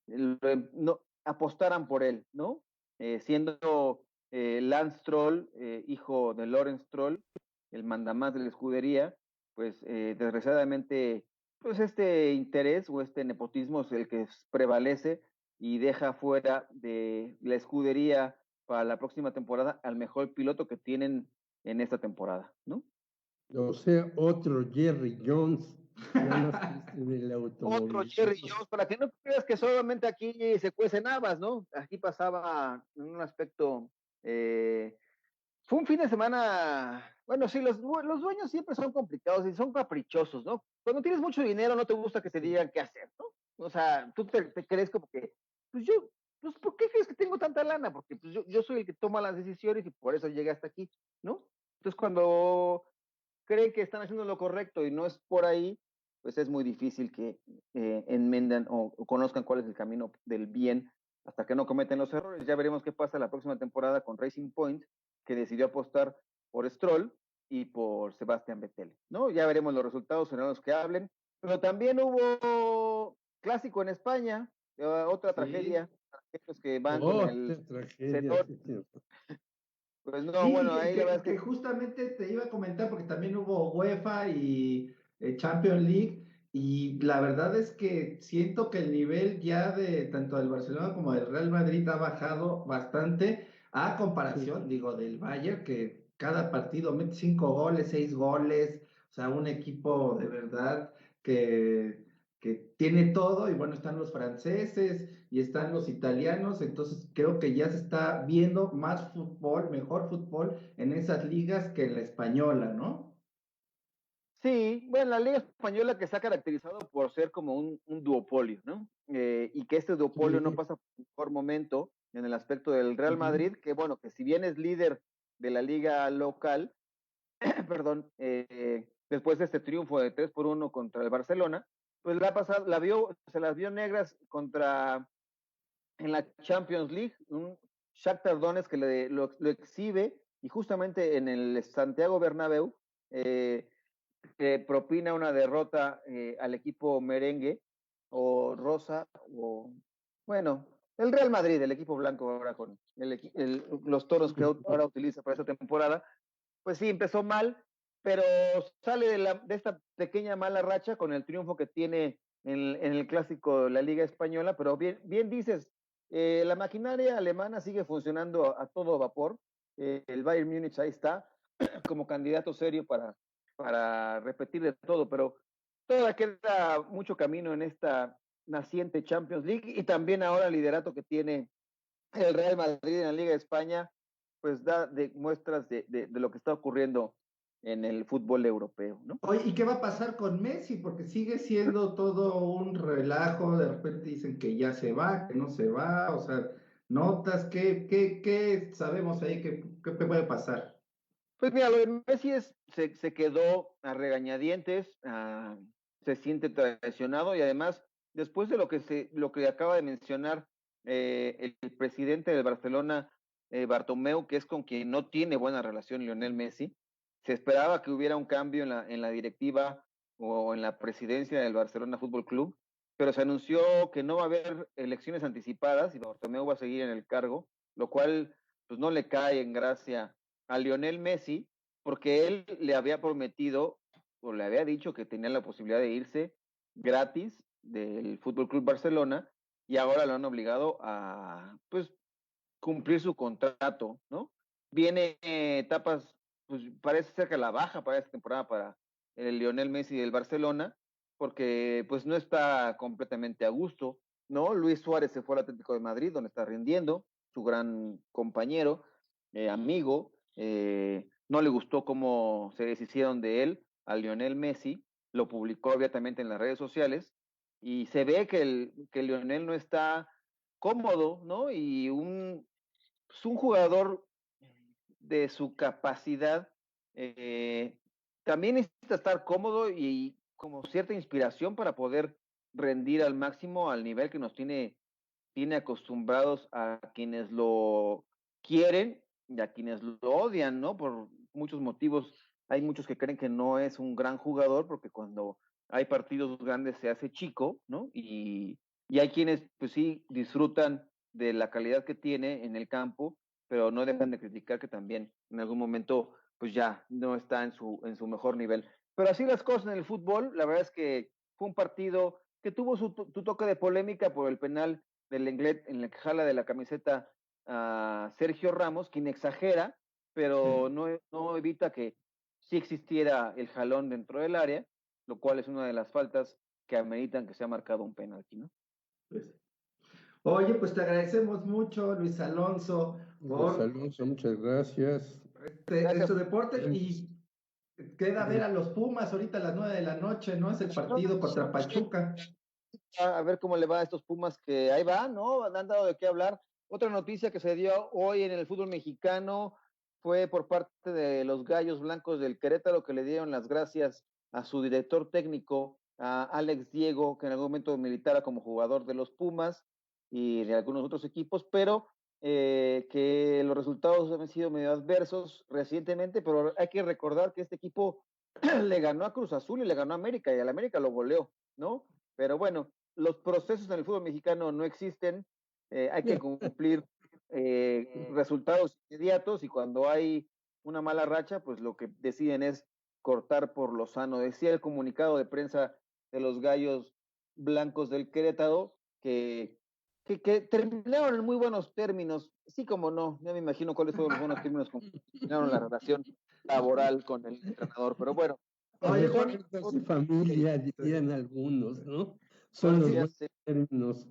no apostaran por él, ¿no? Siendo Lance Stroll, hijo de Lawrence Stroll, el mandamás de la escudería, pues desgraciadamente, pues este interés o este nepotismo es el que prevalece y deja fuera de la escudería para la próxima temporada al mejor piloto que tienen en esta temporada, ¿no? O sea, otro Jerry Jones, nada más triste del automóvil. Otro Jerry Jones, para que no creas que solamente aquí se cuecen habas, ¿no? Aquí pasaba en un aspecto, fue un fin de semana, bueno, sí, los dueños siempre son complicados y son caprichosos, ¿no? Cuando tienes mucho dinero no te gusta que te digan qué hacer, ¿no? O sea, tú te crees como que, pues ¿por qué crees que tengo tanta lana? Porque pues yo soy el que toma las decisiones y por eso llegué hasta aquí, ¿no? Entonces cuando creen que están haciendo lo correcto y no es por ahí, pues es muy difícil que enmendan o conozcan cuál es el camino del bien hasta que no cometen los errores. Ya veremos qué pasa la próxima temporada con Racing Point, que decidió apostar por Stroll y por Sebastián Vettel, ¿no? Ya veremos los resultados, serán los que hablen. Pero también hubo clásico en España, otra tragedia, para aquellos que van con el tragedia, pues no, Sí, bueno, ahí la verdad es que justamente te iba a comentar porque también hubo UEFA y Champions League, y la verdad es que siento que el nivel ya de tanto del Barcelona como del Real Madrid ha bajado bastante a comparación, digo, del Bayern, que cada partido mete 5 goles, 6 goles, o sea, un equipo de verdad que tiene todo, y bueno, están los franceses y están los italianos, entonces creo que ya se está viendo más fútbol, mejor fútbol en esas ligas que en la española, ¿no? Sí, bueno, la Liga Española que se ha caracterizado por ser como un duopolio, ¿no? Y que este duopolio no Sí. pasa por un mejor momento en el aspecto del Real Ujú. Madrid, que bueno, que si bien es líder de la liga local, perdón, después de este triunfo de 3-1 contra el Barcelona, pues se las vio negras en la Champions League, un Shakhtar Donetsk que lo exhibe y justamente en el Santiago Bernabéu propina una derrota al equipo merengue o rosa o bueno, el Real Madrid, el equipo blanco ahora con los toros que ahora utiliza para esta temporada, pues sí, empezó mal, pero sale de esta pequeña mala racha con el triunfo que tiene en el clásico de la Liga Española, pero bien dices, la maquinaria alemana sigue funcionando a todo vapor. El Bayern Múnich ahí está como candidato serio para repetir de todo, pero todavía queda mucho camino en esta naciente Champions League y también ahora el liderato que tiene el Real Madrid en la Liga de España, pues da muestras de lo que está ocurriendo en el fútbol europeo, ¿no? Oye, ¿y qué va a pasar con Messi? Porque sigue siendo todo un relajo, de repente dicen que ya se va, que no se va, o sea, notas, ¿qué sabemos ahí? ¿Qué puede pasar? Pues mira, lo de Messi se quedó a regañadientes, se siente traicionado y además, después de lo que acaba de mencionar el presidente del Barcelona, Bartomeu, que es con quien no tiene buena relación Lionel Messi, se esperaba que hubiera un cambio en la directiva o en la presidencia del Barcelona Fútbol Club, pero se anunció que no va a haber elecciones anticipadas y Bartomeu va a seguir en el cargo, lo cual pues no le cae en gracia a Lionel Messi, porque él le había prometido o le había dicho que tenía la posibilidad de irse gratis del Fútbol Club Barcelona y ahora lo han obligado a pues cumplir su contrato, ¿no? Viene etapas, pues parece ser que la baja para esta temporada para el Lionel Messi del Barcelona, porque pues no está completamente a gusto, ¿no? Luis Suárez se fue al Atlético de Madrid, donde está rindiendo, su gran compañero, amigo, no le gustó cómo se deshicieron de él a Lionel Messi, lo publicó abiertamente en las redes sociales, y se ve que Lionel no está cómodo, ¿no? Y pues un jugador de su capacidad también necesita estar cómodo y como cierta inspiración para poder rendir al máximo al nivel que nos tiene acostumbrados a quienes lo quieren y a quienes lo odian, ¿no? Por muchos motivos. Hay muchos que creen que no es un gran jugador porque cuando hay partidos grandes se hace chico, ¿no? Y hay quienes, pues sí, disfrutan de la calidad que tiene en el campo, pero no dejan de criticar que también en algún momento, pues ya no está en su mejor nivel. Pero así las cosas en el fútbol, la verdad es que fue un partido que tuvo su toque de polémica por el penal del Lenglet en la que jala de la camiseta a Sergio Ramos, quien exagera, pero no evita que sí existiera el jalón dentro del área, lo cual es una de las faltas que ameritan que sea marcado un penalti, ¿no? Pues, oye, pues te agradecemos mucho, Luis Alonso, Luis por Alonso, muchas gracias. Gracias. este deporte y queda ver a los Pumas ahorita a las 9 de la noche, ¿no? Es el partido contra Pachuca. A ver cómo le va a estos Pumas que ahí va, ¿no? Han dado de qué hablar. Otra noticia que se dio hoy en el fútbol mexicano fue por parte de los Gallos Blancos del Querétaro que le dieron las gracias a su director técnico, a Alex Diego, que en algún momento militara como jugador de los Pumas y de algunos otros equipos, pero que los resultados han sido medio adversos recientemente, pero hay que recordar que este equipo le ganó a Cruz Azul y le ganó a América y al América lo goleó, ¿no? Pero bueno, los procesos en el fútbol mexicano no existen, hay que cumplir resultados inmediatos y cuando hay una mala racha, pues lo que deciden es cortar por lo sano. Decía el comunicado de prensa de los Gallos Blancos del Querétaro que terminaron en muy buenos términos, sí como no, ya me imagino cuáles fueron los buenos términos como terminaron la relación laboral con el entrenador, pero bueno. Oye, Juan, Recuerdos de familia, dirían algunos, ¿no? Son Pues los ya buenos sé, términos.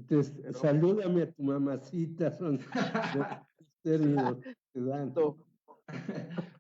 pero Salúdame a tu mamacita, son los términos que dan. exacto.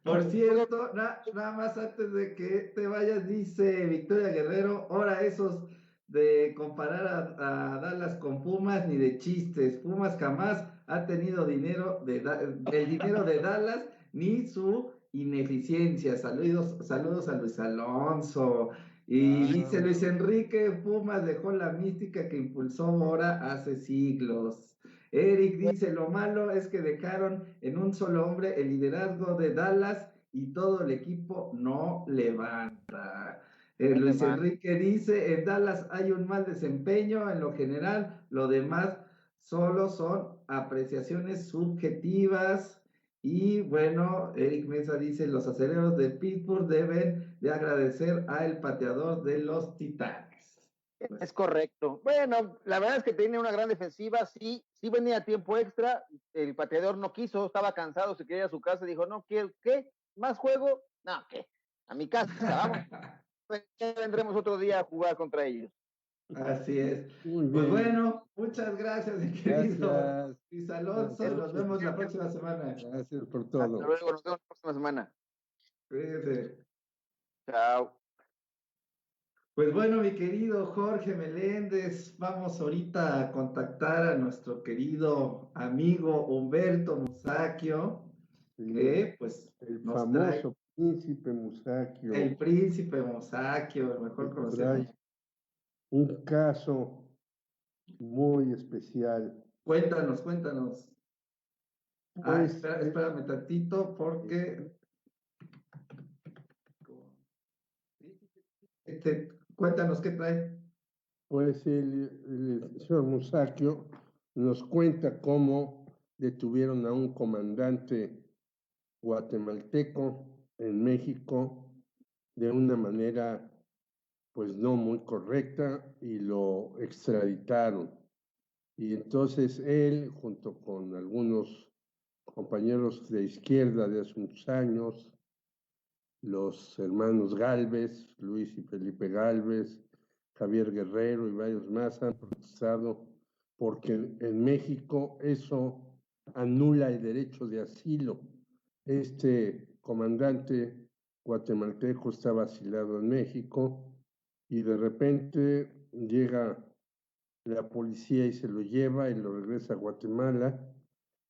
Por cierto, nada más antes de que te vayas, dice Victoria Guerrero, ahora esos de comparar a Dallas con Pumas, ni de chistes. Pumas jamás ha tenido dinero el dinero de Dallas, ni su ineficiencia. Saludos a Luis Alonso. Y dice Luis Enrique, Pumas dejó la mística que impulsó ahora hace siglos. Eric dice, lo malo es que dejaron en un solo hombre el liderazgo de Dallas y todo el equipo no levanta. Luis Enrique dice, en Dallas hay un mal desempeño en lo general, lo demás solo son apreciaciones subjetivas. Y bueno, Eric Mesa dice, los aceleros de Pittsburgh deben de agradecer al pateador de los Titanes. Es correcto. Bueno, la verdad es que tenía una gran defensiva, sí venía a tiempo extra, el pateador no quiso, estaba cansado, se quería ir a su casa, dijo, no, ¿qué? ¿Más juego? No, ¿qué? A mi casa, vamos. Pues ya vendremos otro día a jugar contra ellos. Así es. Muy Pues bien. bueno, muchas gracias, mi querido Gracias. Luis Alonso. Gracias. Nos vemos la próxima semana. Gracias por Hasta todo. luego, nos vemos la próxima semana. Cuídense. Chao. Pues bueno, mi querido Jorge Meléndez, vamos ahorita a contactar a nuestro querido amigo Humberto Musacchio, que pues El nos famoso príncipe Musacchio. el príncipe Musacchio, el mejor conocido. Trae un caso muy especial. Cuéntanos. Pues, Espérame tantito, porque cuéntanos qué trae. Pues el señor Musacchio nos cuenta cómo detuvieron a un comandante guatemalteco en México de una manera pues no muy correcta y lo extraditaron. Y entonces él, junto con algunos compañeros de izquierda de hace muchos años, los hermanos Gálvez, Luis y Felipe Gálvez, Javier Guerrero y varios más han protestado porque en México eso anula el derecho de asilo. Este comandante guatemalteco estaba asilado en México y de repente llega la policía y se lo lleva y lo regresa a Guatemala.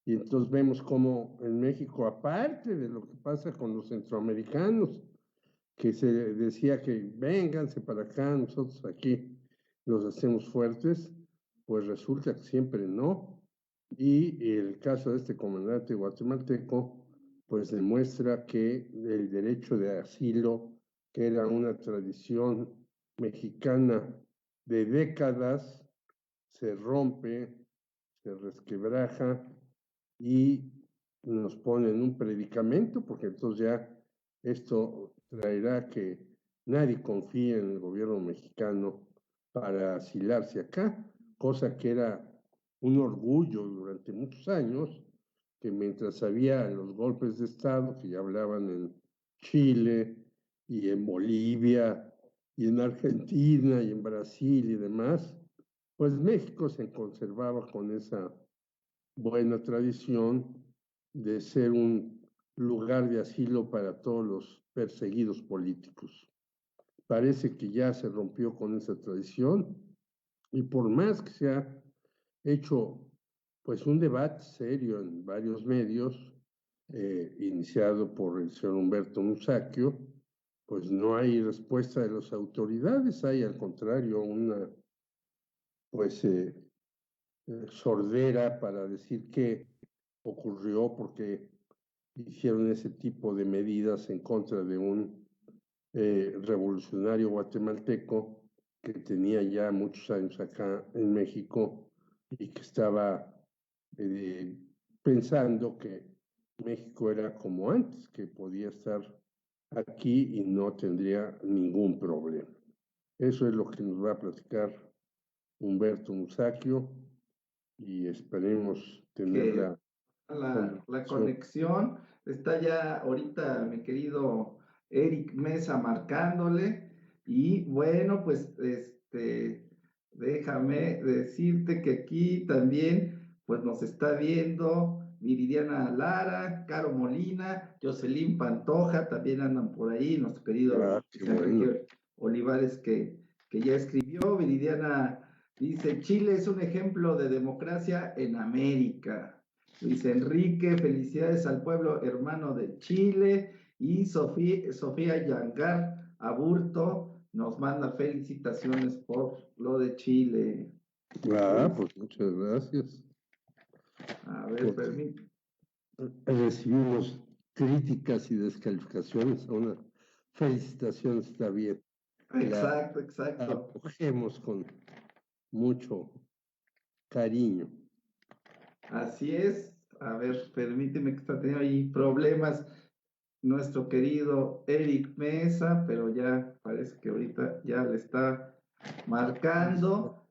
Y entonces vemos cómo en México, aparte de lo que pasa con los centroamericanos, que se decía que vénganse para acá, nosotros aquí los hacemos fuertes, pues resulta que siempre no. Y el caso de este comandante guatemalteco, pues demuestra que el derecho de asilo, que era una tradición mexicana de décadas, se rompe, se resquebraja y nos pone en un predicamento, porque entonces ya esto traerá que nadie confíe en el gobierno mexicano para asilarse acá, cosa que era un orgullo durante muchos años, que mientras había los golpes de Estado, que ya hablaban en Chile y en Bolivia y en Argentina y en Brasil y demás, pues México se conservaba con esa buena tradición de ser un lugar de asilo para todos los perseguidos políticos. Parece que ya se rompió con esa tradición y por más que se ha hecho pues un debate serio en varios medios, iniciado por el señor Humberto Musacchio, pues no hay respuesta de las autoridades, hay al contrario una pues sordera para decir qué ocurrió porque hicieron ese tipo de medidas en contra de un revolucionario guatemalteco que tenía ya muchos años acá en México y que estaba pensando que México era como antes, que podía estar aquí y no tendría ningún problema. Eso es lo que nos va a platicar Humberto Musacchio y esperemos tener la conexión. Está ya ahorita mi querido Eric Mesa marcándole. Y bueno, pues déjame decirte que aquí también pues nos está viendo Viridiana Lara, Caro Molina, Jocelyn Pantoja, también andan por ahí, nuestro querido Qué Enrique bueno. Olivares que ya escribió. Viridiana dice, Chile es un ejemplo de democracia en América. Dice Enrique, felicidades al pueblo hermano de Chile. Y Sofía Yangar Aburto nos manda felicitaciones por lo de Chile. Pues muchas gracias. A ver, Porque permíteme. recibimos críticas y descalificaciones. Una felicitación está bien. Exacto, exacto. Acogemos con mucho cariño. Así es. A ver, permíteme que está teniendo ahí problemas nuestro querido Eric Mesa, pero ya parece que ahorita ya le está marcando.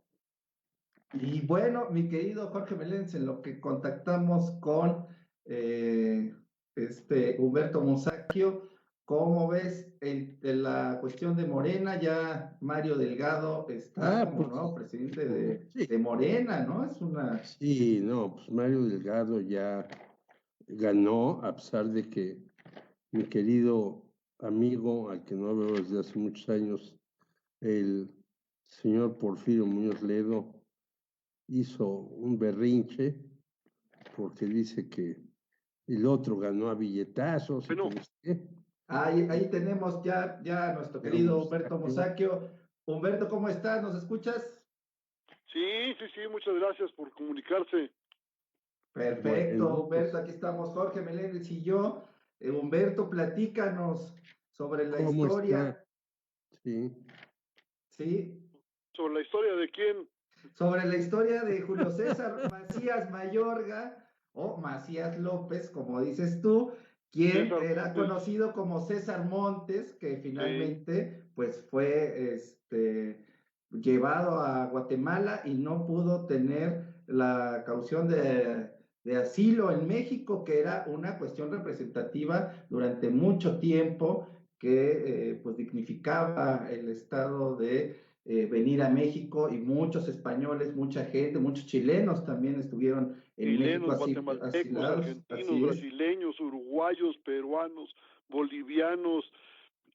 Y bueno, mi querido Jorge Meléndez, en lo que contactamos con Humberto Musacchio, ¿cómo ves en la cuestión de Morena? Ya Mario Delgado está como Pues nuevo presidente sí. de Morena, ¿no? Es una... Sí, no, pues Mario Delgado ya ganó, a pesar de que mi querido amigo, al que no veo desde hace muchos años, el señor Porfirio Muñoz Ledo, hizo un berrinche porque dice que el otro ganó a billetazos y Bueno, que no sé qué. Ahí tenemos ya a nuestro querido Humberto Musacchio. Humberto, ¿cómo estás? ¿Nos escuchas? sí, muchas gracias por comunicarse. Perfecto, Bueno, Humberto, aquí estamos Jorge Meléndez y yo. Humberto, platícanos sobre la ¿cómo está? historia, Sí. ¿sí? ¿Sobre la historia de quién? Sobre la historia de Julio César Macías Mayorga, o Macías López, como dices tú, quien César era Montes. conocido como César Montes, que Sí, finalmente pues fue llevado a Guatemala y no pudo tener la caución de asilo en México, que era una cuestión representativa durante mucho tiempo que pues dignificaba el estado de venir a México, y muchos españoles, mucha gente, muchos chilenos también estuvieron en México chilenos, guatemaltecos, asilados, argentinos, así es. brasileños, uruguayos, peruanos, bolivianos,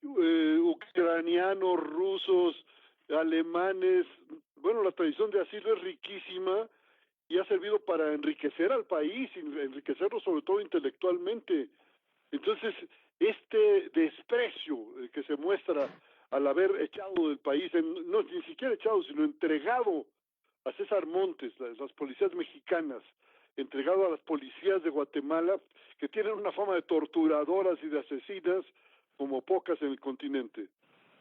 ucranianos, rusos, alemanes. Bueno, la tradición de asilo es riquísima y ha servido para enriquecer al país, enriquecerlo sobre todo intelectualmente. Entonces, este desprecio que se muestra al haber echado del país, no ni siquiera echado, sino entregado a César Montes, las policías mexicanas, entregado a las policías de Guatemala, que tienen una fama de torturadoras y de asesinas como pocas en el continente.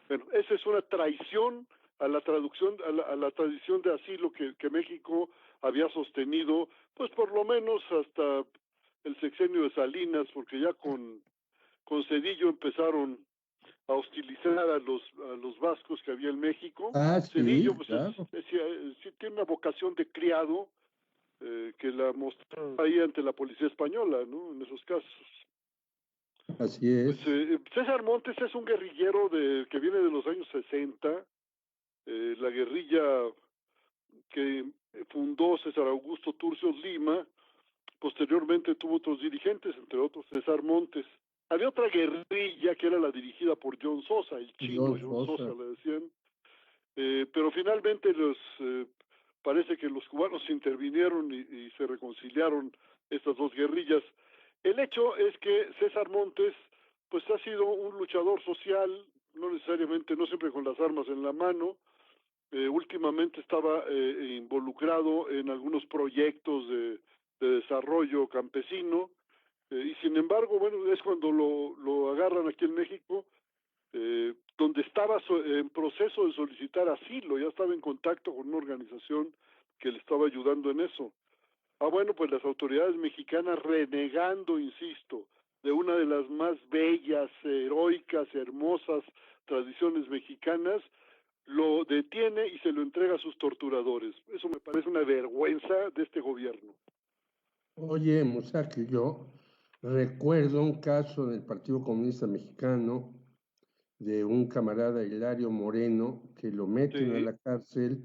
Bueno, esa es una traición a la traducción, a la tradición de asilo que México había sostenido, pues por lo menos hasta el sexenio de Salinas, porque ya con Cedillo empezaron a hostilizar a los vascos que había en México. Sí, Cedillo pues claro. tiene una vocación de criado que la mostró ahí ante la policía española, ¿no? En esos casos. Así Pues es. César Montes es un guerrillero que viene de los años 60, la guerrilla que fundó César Augusto Turcios Lima. Posteriormente tuvo otros dirigentes, entre otros César Montes. Había otra guerrilla que era la dirigida por John Sosa, el chino John Sosa le decían, pero finalmente parece que los cubanos intervinieron y se reconciliaron estas dos guerrillas. El hecho es que César Montes pues ha sido un luchador social, no necesariamente, no siempre con las armas en la mano. Últimamente estaba involucrado en algunos proyectos de desarrollo campesino, y sin embargo, bueno, es cuando lo agarran aquí en México, donde estaba en proceso de solicitar asilo, ya estaba en contacto con una organización que le estaba ayudando en eso. Bueno, pues las autoridades mexicanas, renegando, insisto, de una de las más bellas, heroicas, hermosas tradiciones mexicanas, lo detiene y se lo entrega a sus torturadores. Eso me parece una vergüenza de este gobierno. Oye, Musacchio, yo recuerdo un caso del Partido Comunista Mexicano de un camarada, Hilario Moreno, que lo meten a Sí, la cárcel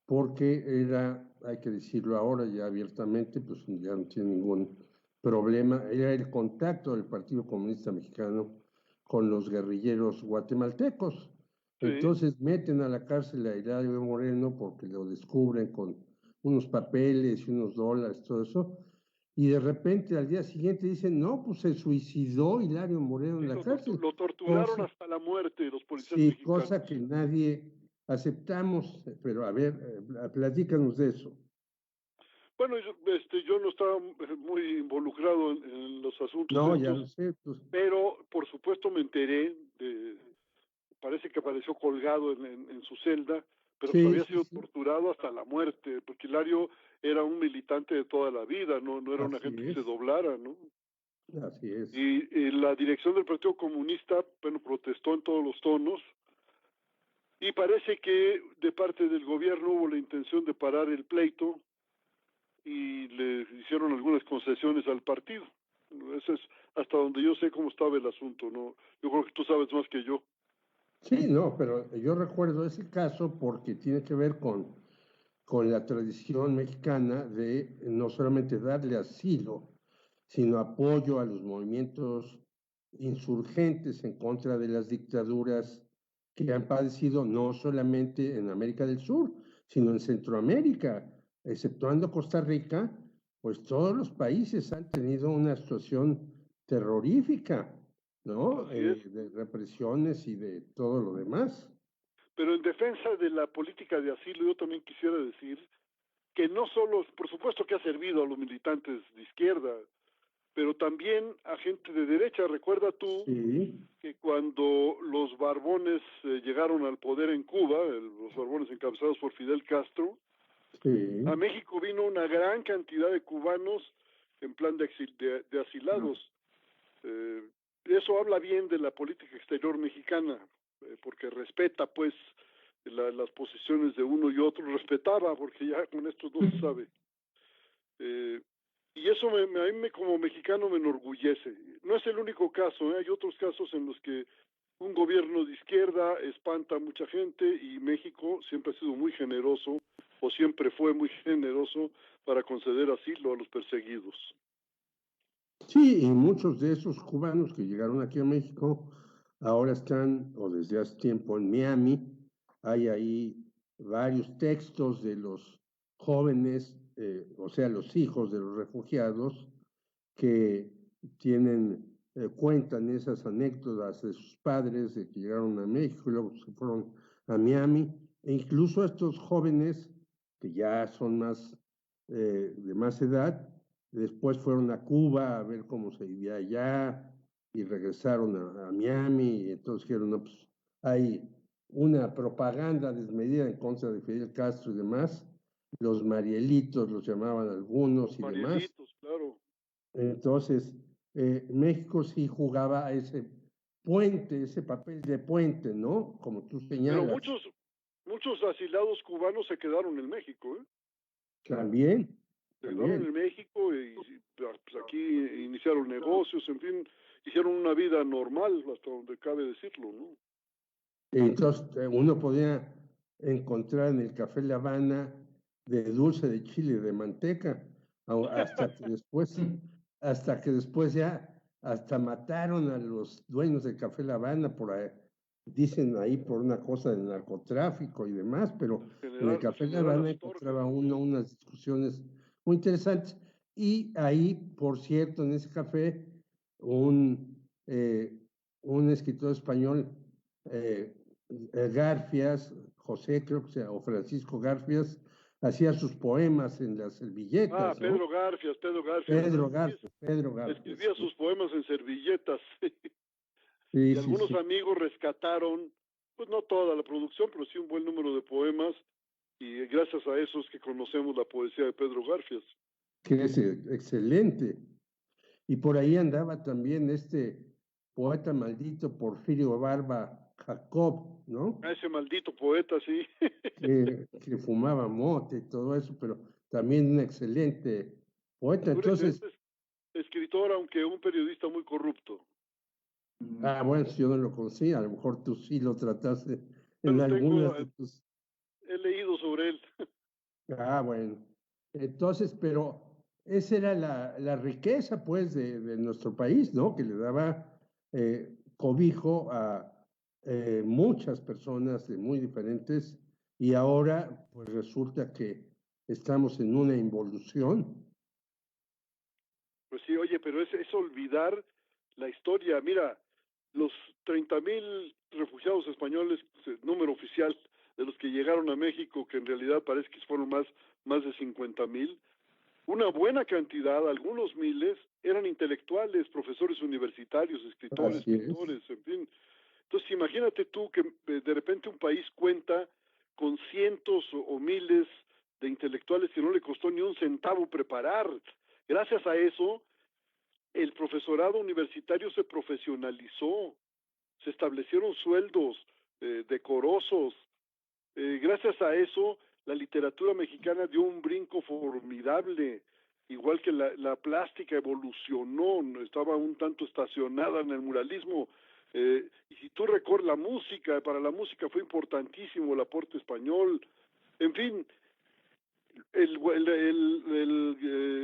porque era, hay que decirlo ahora ya abiertamente, pues ya no tiene ningún problema era el contacto del Partido Comunista Mexicano con los guerrilleros guatemaltecos. Sí. Entonces meten a la cárcel a Hilario Moreno porque lo descubren con unos papeles y unos dólares, todo eso, y de repente al día siguiente dicen, no, pues se suicidó Hilario Moreno en Sí, la lo, cárcel. lo torturaron Cosa- hasta la muerte los policías Sí, mexicanos. cosa que nadie aceptamos, pero a ver, platícanos de eso. Bueno, yo no estaba muy involucrado en los asuntos No, ya estos, lo sé, pues, pero por supuesto me enteré, parece que apareció colgado en su celda, pero pues sí, había sí, sido sí, torturado hasta la muerte, porque Hilario era un militante de toda la vida, no era una así gente que es, se doblara, ¿no? así es. Y la dirección del Partido Comunista, bueno, protestó en todos los tonos, y parece que de parte del gobierno hubo la intención de parar el pleito, y le hicieron algunas concesiones al partido. Eso es hasta donde yo sé cómo estaba el asunto, ¿no? Yo creo que tú sabes más que yo. Sí, no, pero yo recuerdo ese caso porque tiene que ver con la tradición mexicana de no solamente darle asilo, sino apoyo a los movimientos insurgentes en contra de las dictaduras que han padecido no solamente en América del Sur, sino en Centroamérica, exceptuando Costa Rica, pues todos los países han tenido una situación terrorífica, ¿no? Así es. De represiones y de todo lo demás. Pero en defensa de la política de asilo, yo también quisiera decir que no solo, por supuesto que ha servido a los militantes de izquierda, pero también a gente de derecha. Recuerda tú Sí, que cuando los Barbones llegaron al poder en Cuba, los Barbones encabezados por Fidel Castro, sí. a México vino una gran cantidad de cubanos en plan de asilados. Eso habla bien de la política exterior mexicana, porque respeta pues las posiciones de uno y otro, respetaba, porque ya con esto no se sabe. Y eso a mí como mexicano me enorgullece. No es el único caso, hay otros casos en los que un gobierno de izquierda espanta a mucha gente, y México siempre ha sido muy generoso, o siempre fue muy generoso para conceder asilo a los perseguidos. Sí, y muchos de esos cubanos que llegaron aquí a México ahora están, o desde hace tiempo, en Miami. Hay ahí varios textos de los jóvenes, o sea, los hijos de los refugiados, que cuentan esas anécdotas de sus padres de que llegaron a México y luego se fueron a Miami. E incluso estos jóvenes, que ya son de más edad, después fueron a Cuba a ver cómo se vivía allá y regresaron a Miami. Y entonces dijeron, no, pues hay una propaganda desmedida en contra de Fidel Castro y demás. Los Marielitos los llamaban algunos y demás. Marielitos, claro. Entonces, México sí jugaba ese puente, ese papel de puente, ¿no? Como tú Pero señalas. muchos asilados cubanos se quedaron en México, ¿eh? También. Se quedaron en México y pues aquí iniciaron negocios, en fin, hicieron una vida normal, hasta donde cabe decirlo, ¿no? Entonces, uno podía encontrar en el Café La Habana de dulce de chile, de manteca, hasta que después ya hasta mataron a los dueños del Café La Habana por ahí, dicen ahí por una cosa de narcotráfico y demás, pero en el Café La Habana encontraba uno unas discusiones muy interesantes. Y ahí, por cierto, en ese café, un escritor español, Garfias, José creo que sea, o Francisco Garfias, hacía sus poemas en las servilletas, ¿no? Pedro Garfias. Pedro Garfias. Escribía sus poemas en servilletas. Sí, y sí, algunos sí. amigos rescataron, pues no toda la producción, pero sí un buen número de poemas, y gracias a eso es que conocemos la poesía de Pedro Garfias. Que es excelente. Y por ahí andaba también este poeta maldito Porfirio Barba Jacob, ¿no? A ese maldito poeta, sí. que fumaba mote y todo eso, pero también un excelente poeta. Un Entonces, excelente escritor, aunque un periodista muy corrupto. bueno, si yo no lo conocía, a lo mejor tú sí lo trataste en Bueno, algunas de tus... he leído sobre él. Bueno. Entonces, pero esa era la riqueza, pues, de nuestro país, ¿no? Que le daba cobijo a muchas personas de muy diferentes, y ahora, pues, resulta que estamos en una involución. Pues sí, oye, pero es olvidar la historia. Mira, los 30,000 refugiados españoles, número oficial de los que llegaron a México, que en realidad parece que fueron más de 50,000, una buena cantidad, algunos miles, eran intelectuales, profesores universitarios, escritores, Así es. pintores, en fin. Entonces, imagínate tú que de repente un país cuenta con cientos o miles de intelectuales que no le costó ni un centavo preparar. Gracias a eso, el profesorado universitario se profesionalizó, se establecieron sueldos decorosos. Gracias a eso, la literatura mexicana dio un brinco formidable, igual que la plástica evolucionó, estaba un tanto estacionada en el muralismo. Y si tú recuerdas la música, para la música fue importantísimo el aporte español. En fin, el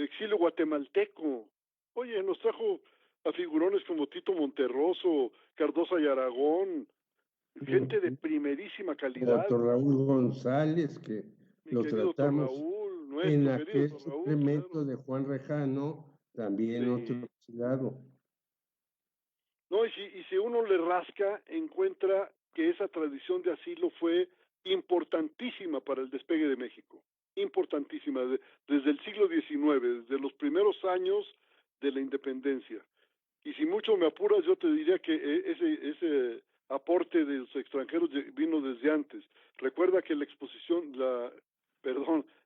exilio guatemalteco, oye, nos trajo a figurones como Tito Monterroso, Cardosa y Aragón, gente de primerísima calidad. Doctor Raúl González, que Mi lo querido tratamos Raúl, en nuestro querido aquel Raúl, suplemento claro. de Juan Rejano, también Sí. otro lado. No, y si uno le rasca, encuentra que esa tradición de asilo fue importantísima para el despegue de México, importantísima, desde el siglo XIX, desde los primeros años de la independencia. Y si mucho me apuras, yo te diría que ese aporte de los extranjeros vino desde antes. Recuerda que la exposición,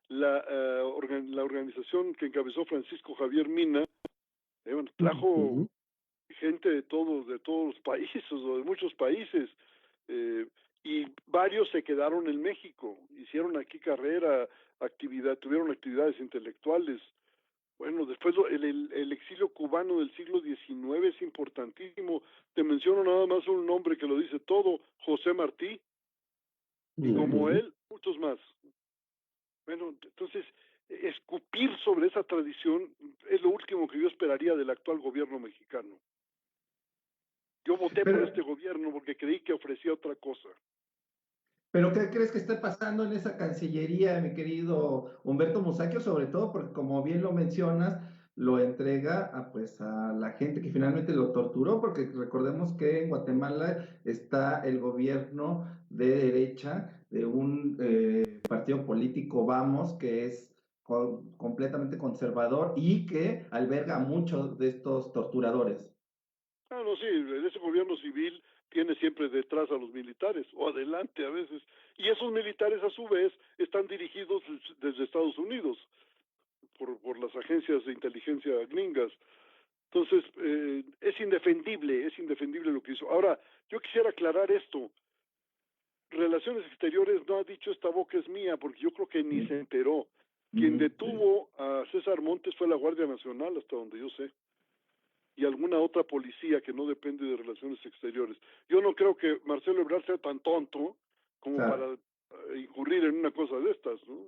la organización que encabezó Francisco Javier Mina, trajo gente de todos los países, o de muchos países, y varios se quedaron en México, hicieron aquí carrera, tuvieron actividades intelectuales. Bueno, después el exilio cubano del siglo XIX es importantísimo. Te menciono nada más un nombre que lo dice todo, José Martí, y como él, muchos más. Bueno, entonces, escupir sobre esa tradición es lo último que yo esperaría del actual gobierno mexicano. Yo voté por este gobierno porque creí que ofrecía otra cosa. ¿Pero qué crees que está pasando en esa Cancillería, mi querido Humberto Musacchio? Sobre todo porque, como bien lo mencionas, lo entrega a la gente que finalmente lo torturó, porque recordemos que en Guatemala está el gobierno de derecha de un partido político, Vamos, que es completamente conservador y que alberga a muchos de estos torturadores. Ah, no, sí, ese gobierno civil tiene siempre detrás a los militares, o adelante a veces, y esos militares a su vez están dirigidos desde Estados Unidos por las agencias de inteligencia gringas. Entonces, es indefendible lo que hizo. Ahora, yo quisiera aclarar esto. Relaciones Exteriores no ha dicho esta boca es mía, porque yo creo que ni se enteró. Quien detuvo a César Montes fue la Guardia Nacional, hasta donde yo sé, y alguna otra policía que no depende de Relaciones Exteriores. Yo no creo que Marcelo Ebrard sea tan tonto como para incurrir en una cosa de estas, ¿no?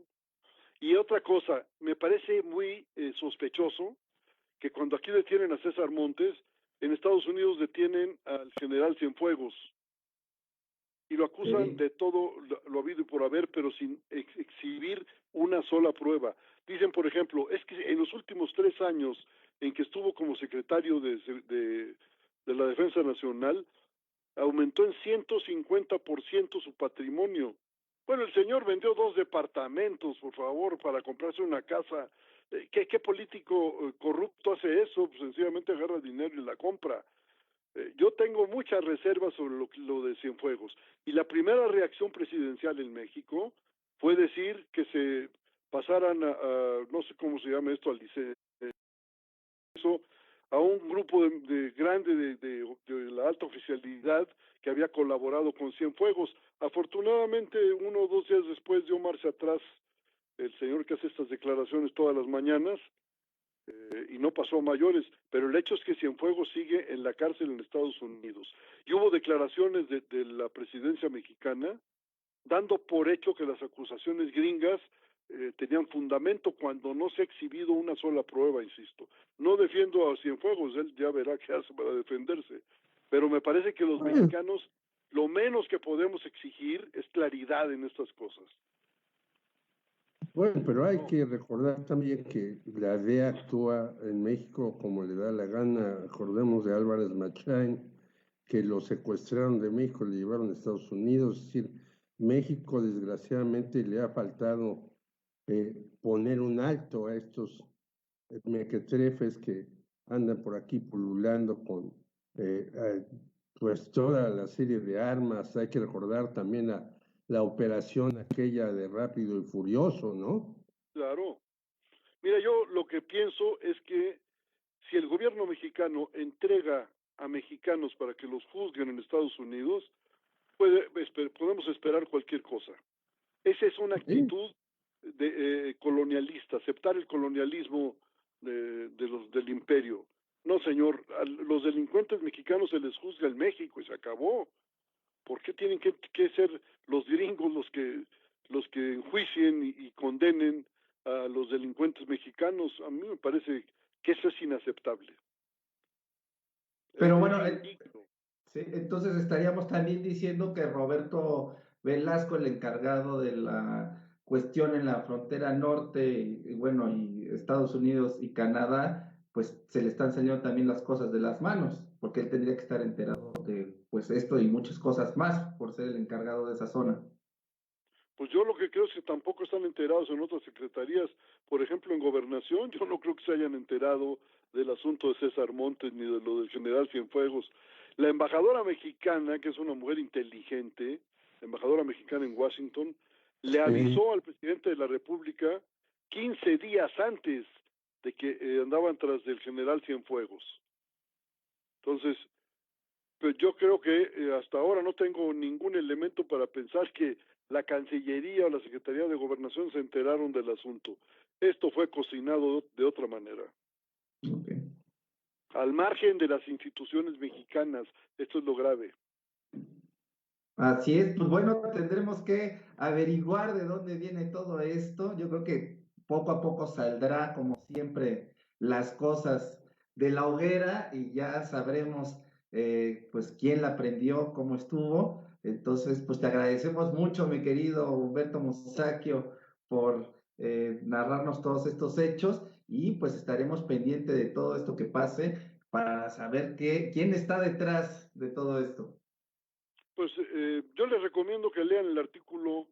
Y otra cosa, me parece muy sospechoso que cuando aquí detienen a César Montes, en Estados Unidos detienen al general Cienfuegos y lo acusan de todo lo habido y por haber, pero sin exhibir una sola prueba. Dicen, por ejemplo, es que en los últimos 3 años en que estuvo como secretario de la Defensa Nacional, aumentó en 150% su patrimonio. Bueno, el señor vendió 2 departamentos, por favor, para comprarse una casa. ¿Qué político corrupto hace eso? Pues sencillamente agarra dinero y la compra. Yo tengo muchas reservas sobre lo de Cienfuegos. Y la primera reacción presidencial en México fue decir que se pasaran no sé cómo se llama esto, al liceo, a un grupo grande de la alta oficialidad que había colaborado con Cienfuegos. Afortunadamente, 1 o 2 días después dio marcha atrás el señor que hace estas declaraciones todas las mañanas, y no pasó a mayores, pero el hecho es que Cienfuegos sigue en la cárcel en Estados Unidos. Y hubo declaraciones de la presidencia mexicana dando por hecho que las acusaciones gringas tenían fundamento cuando no se ha exhibido una sola prueba, insisto. No defiendo a Cienfuegos, él ya verá qué hace para defenderse, pero me parece que los mexicanos lo menos que podemos exigir es claridad en estas cosas. Bueno, pero hay que recordar también que la DEA actúa en México como le da la gana. Acordemos de Álvarez Machain, que lo secuestraron de México, le llevaron a Estados Unidos. Es decir, México desgraciadamente le ha faltado poner un alto a estos mequetrefes que andan por aquí pululando con pues toda la serie de armas. Hay que recordar también la operación aquella de Rápido y Furioso, ¿no? Claro. Mira, yo lo que pienso es que si el gobierno mexicano entrega a mexicanos para que los juzguen en Estados Unidos, podemos esperar cualquier cosa. Esa es una actitud colonialista, aceptar el colonialismo del imperio. No, señor, a los delincuentes mexicanos se les juzga en México y se acabó. ¿Por qué tienen que ser los gringos los que enjuicien y condenen a los delincuentes mexicanos? A mí me parece que eso es inaceptable. Pero bueno, sí, entonces estaríamos también diciendo que Roberto Velasco, el encargado de la cuestión en la frontera norte, y bueno, y Estados Unidos y Canadá, pues se le están saliendo también las cosas de las manos, porque él tendría que estar enterado de pues esto y muchas cosas más por ser el encargado de esa zona. Pues yo lo que creo es que tampoco están enterados en otras secretarías, por ejemplo en Gobernación, yo no creo que se hayan enterado del asunto de César Montes ni de lo del general Cienfuegos. La embajadora mexicana, que es una mujer inteligente, la embajadora mexicana en Washington, le avisó al presidente de la República 15 días antes de que andaban tras del general Cienfuegos. Entonces, pues yo creo que hasta ahora no tengo ningún elemento para pensar que la Cancillería o la Secretaría de Gobernación se enteraron del asunto. Esto fue cocinado de otra manera. Okay. Al margen de las instituciones mexicanas, esto es lo grave. Así es, pues bueno, tendremos que averiguar de dónde viene todo esto. Yo creo que poco a poco saldrá, como siempre, las cosas de la hoguera y ya sabremos pues quién la prendió, cómo estuvo. Entonces, pues te agradecemos mucho, mi querido Humberto Musacchio, por narrarnos todos estos hechos y pues estaremos pendientes de todo esto que pase para saber quién está detrás de todo esto. Pues yo les recomiendo que lean el artículo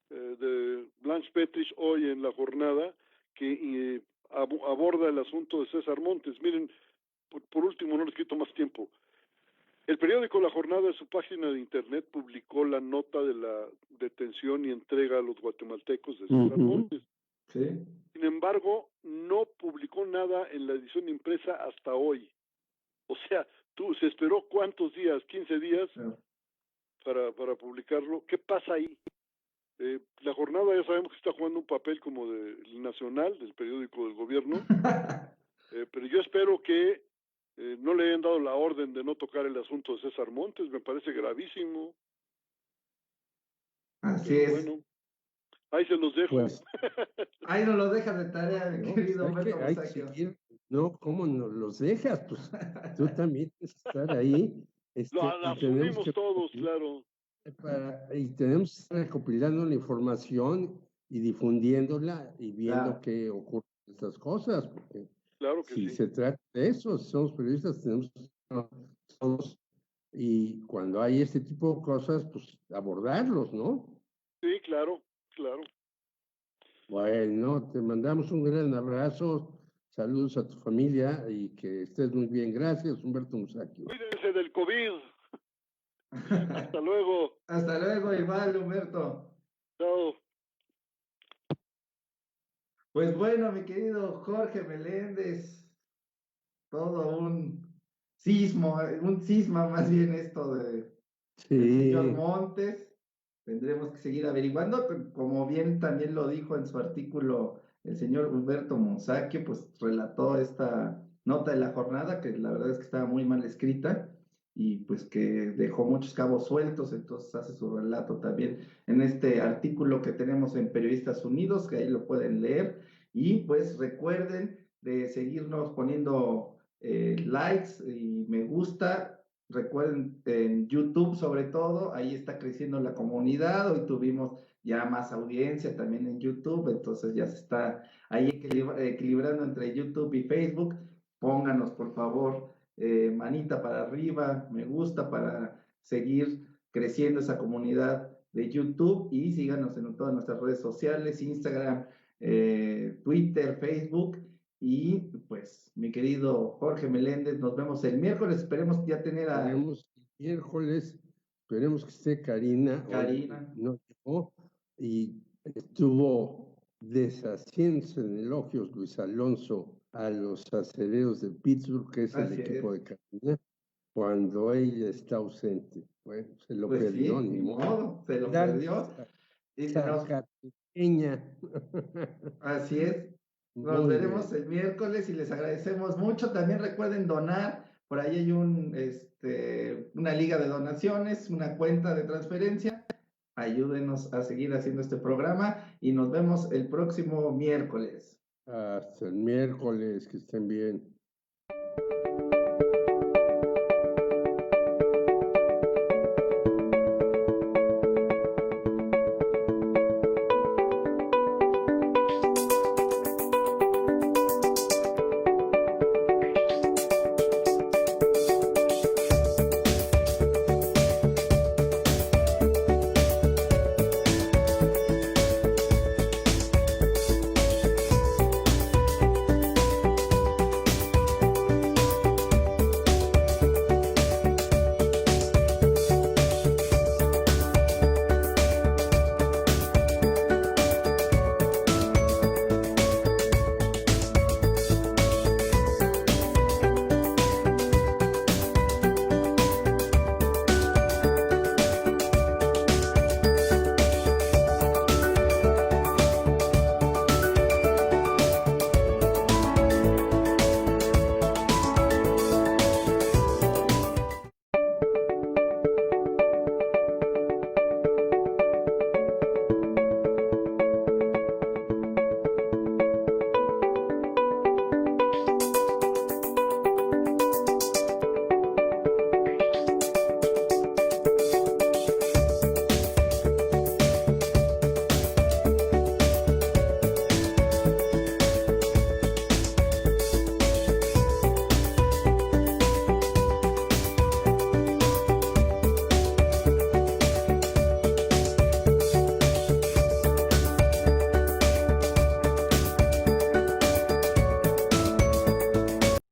de Blanche Petrich hoy en La Jornada, que aborda el asunto de César Montes. Miren, por último, no les quito más tiempo. El periódico La Jornada, en su página de internet, publicó la nota de la detención y entrega a los guatemaltecos de César Montes. Sí. Sin embargo, no publicó nada en la edición impresa hasta hoy. O sea, se esperó ¿cuántos días? 15 días para publicarlo. ¿Qué pasa ahí? La Jornada ya sabemos que está jugando un papel como del Nacional, del periódico del gobierno, pero yo espero que no le hayan dado la orden de no tocar el asunto de César Montes, me parece gravísimo. Así es. Bueno, ahí se los dejo. Pues, ahí nos lo dejas de tarea, mi querido Humberto hay que Musacchio. seguir. No, ¿cómo nos los dejas? Pues tú también tienes que estar ahí. Lo asumimos todos, claro. Y tenemos que estar recopilando la información y difundiéndola y viendo qué ocurre con estas cosas, porque claro que si sí. se trata de eso, si somos periodistas, tenemos que estar todos, y cuando hay este tipo de cosas, pues abordarlos, ¿no? Sí, claro, claro. Bueno, te mandamos un gran abrazo, saludos a tu familia y que estés muy bien. Gracias, Humberto Musacchio. Cuídense del COVID. Hasta luego. Hasta luego, igual, Humberto. Chao. Pues bueno, mi querido Jorge Meléndez, todo un cisma más bien esto del señor Montes. Tendremos que seguir averiguando, como bien también lo dijo en su artículo el señor Humberto Musacchio, pues relató esta nota de La Jornada, que la verdad es que estaba muy mal escrita, y pues que dejó muchos cabos sueltos, entonces hace su relato también en este artículo que tenemos en Periodistas Unidos, que ahí lo pueden leer, y pues recuerden de seguirnos poniendo likes y me gusta. Recuerden en YouTube sobre todo, ahí está creciendo la comunidad, hoy tuvimos ya más audiencia también en YouTube, entonces ya se está ahí equilibrando entre YouTube y Facebook. Pónganos por favor manita para arriba, me gusta para seguir creciendo esa comunidad de YouTube y síganos en todas nuestras redes sociales, Instagram, Twitter, Facebook. Y pues, mi querido Jorge Meléndez, nos vemos el miércoles. Esperemos ya tener a Tenemos miércoles, esperemos que esté Karina. Hoy Karina. no llegó y estuvo deshaciéndose en elogios Luis Alonso a los acereros de Pittsburgh, que es el Así equipo es. de Karina, cuando ella está ausente. Bueno, se lo Pues perdió, sí, ni ni modo. modo, se lo Dar perdió. Y Zacatecana. así es. Nos Muy veremos bien. el miércoles y les agradecemos mucho. También recuerden donar. Por ahí hay una liga de donaciones, una cuenta de transferencia. Ayúdenos a seguir haciendo este programa y nos vemos el próximo miércoles. Hasta el miércoles, que estén bien.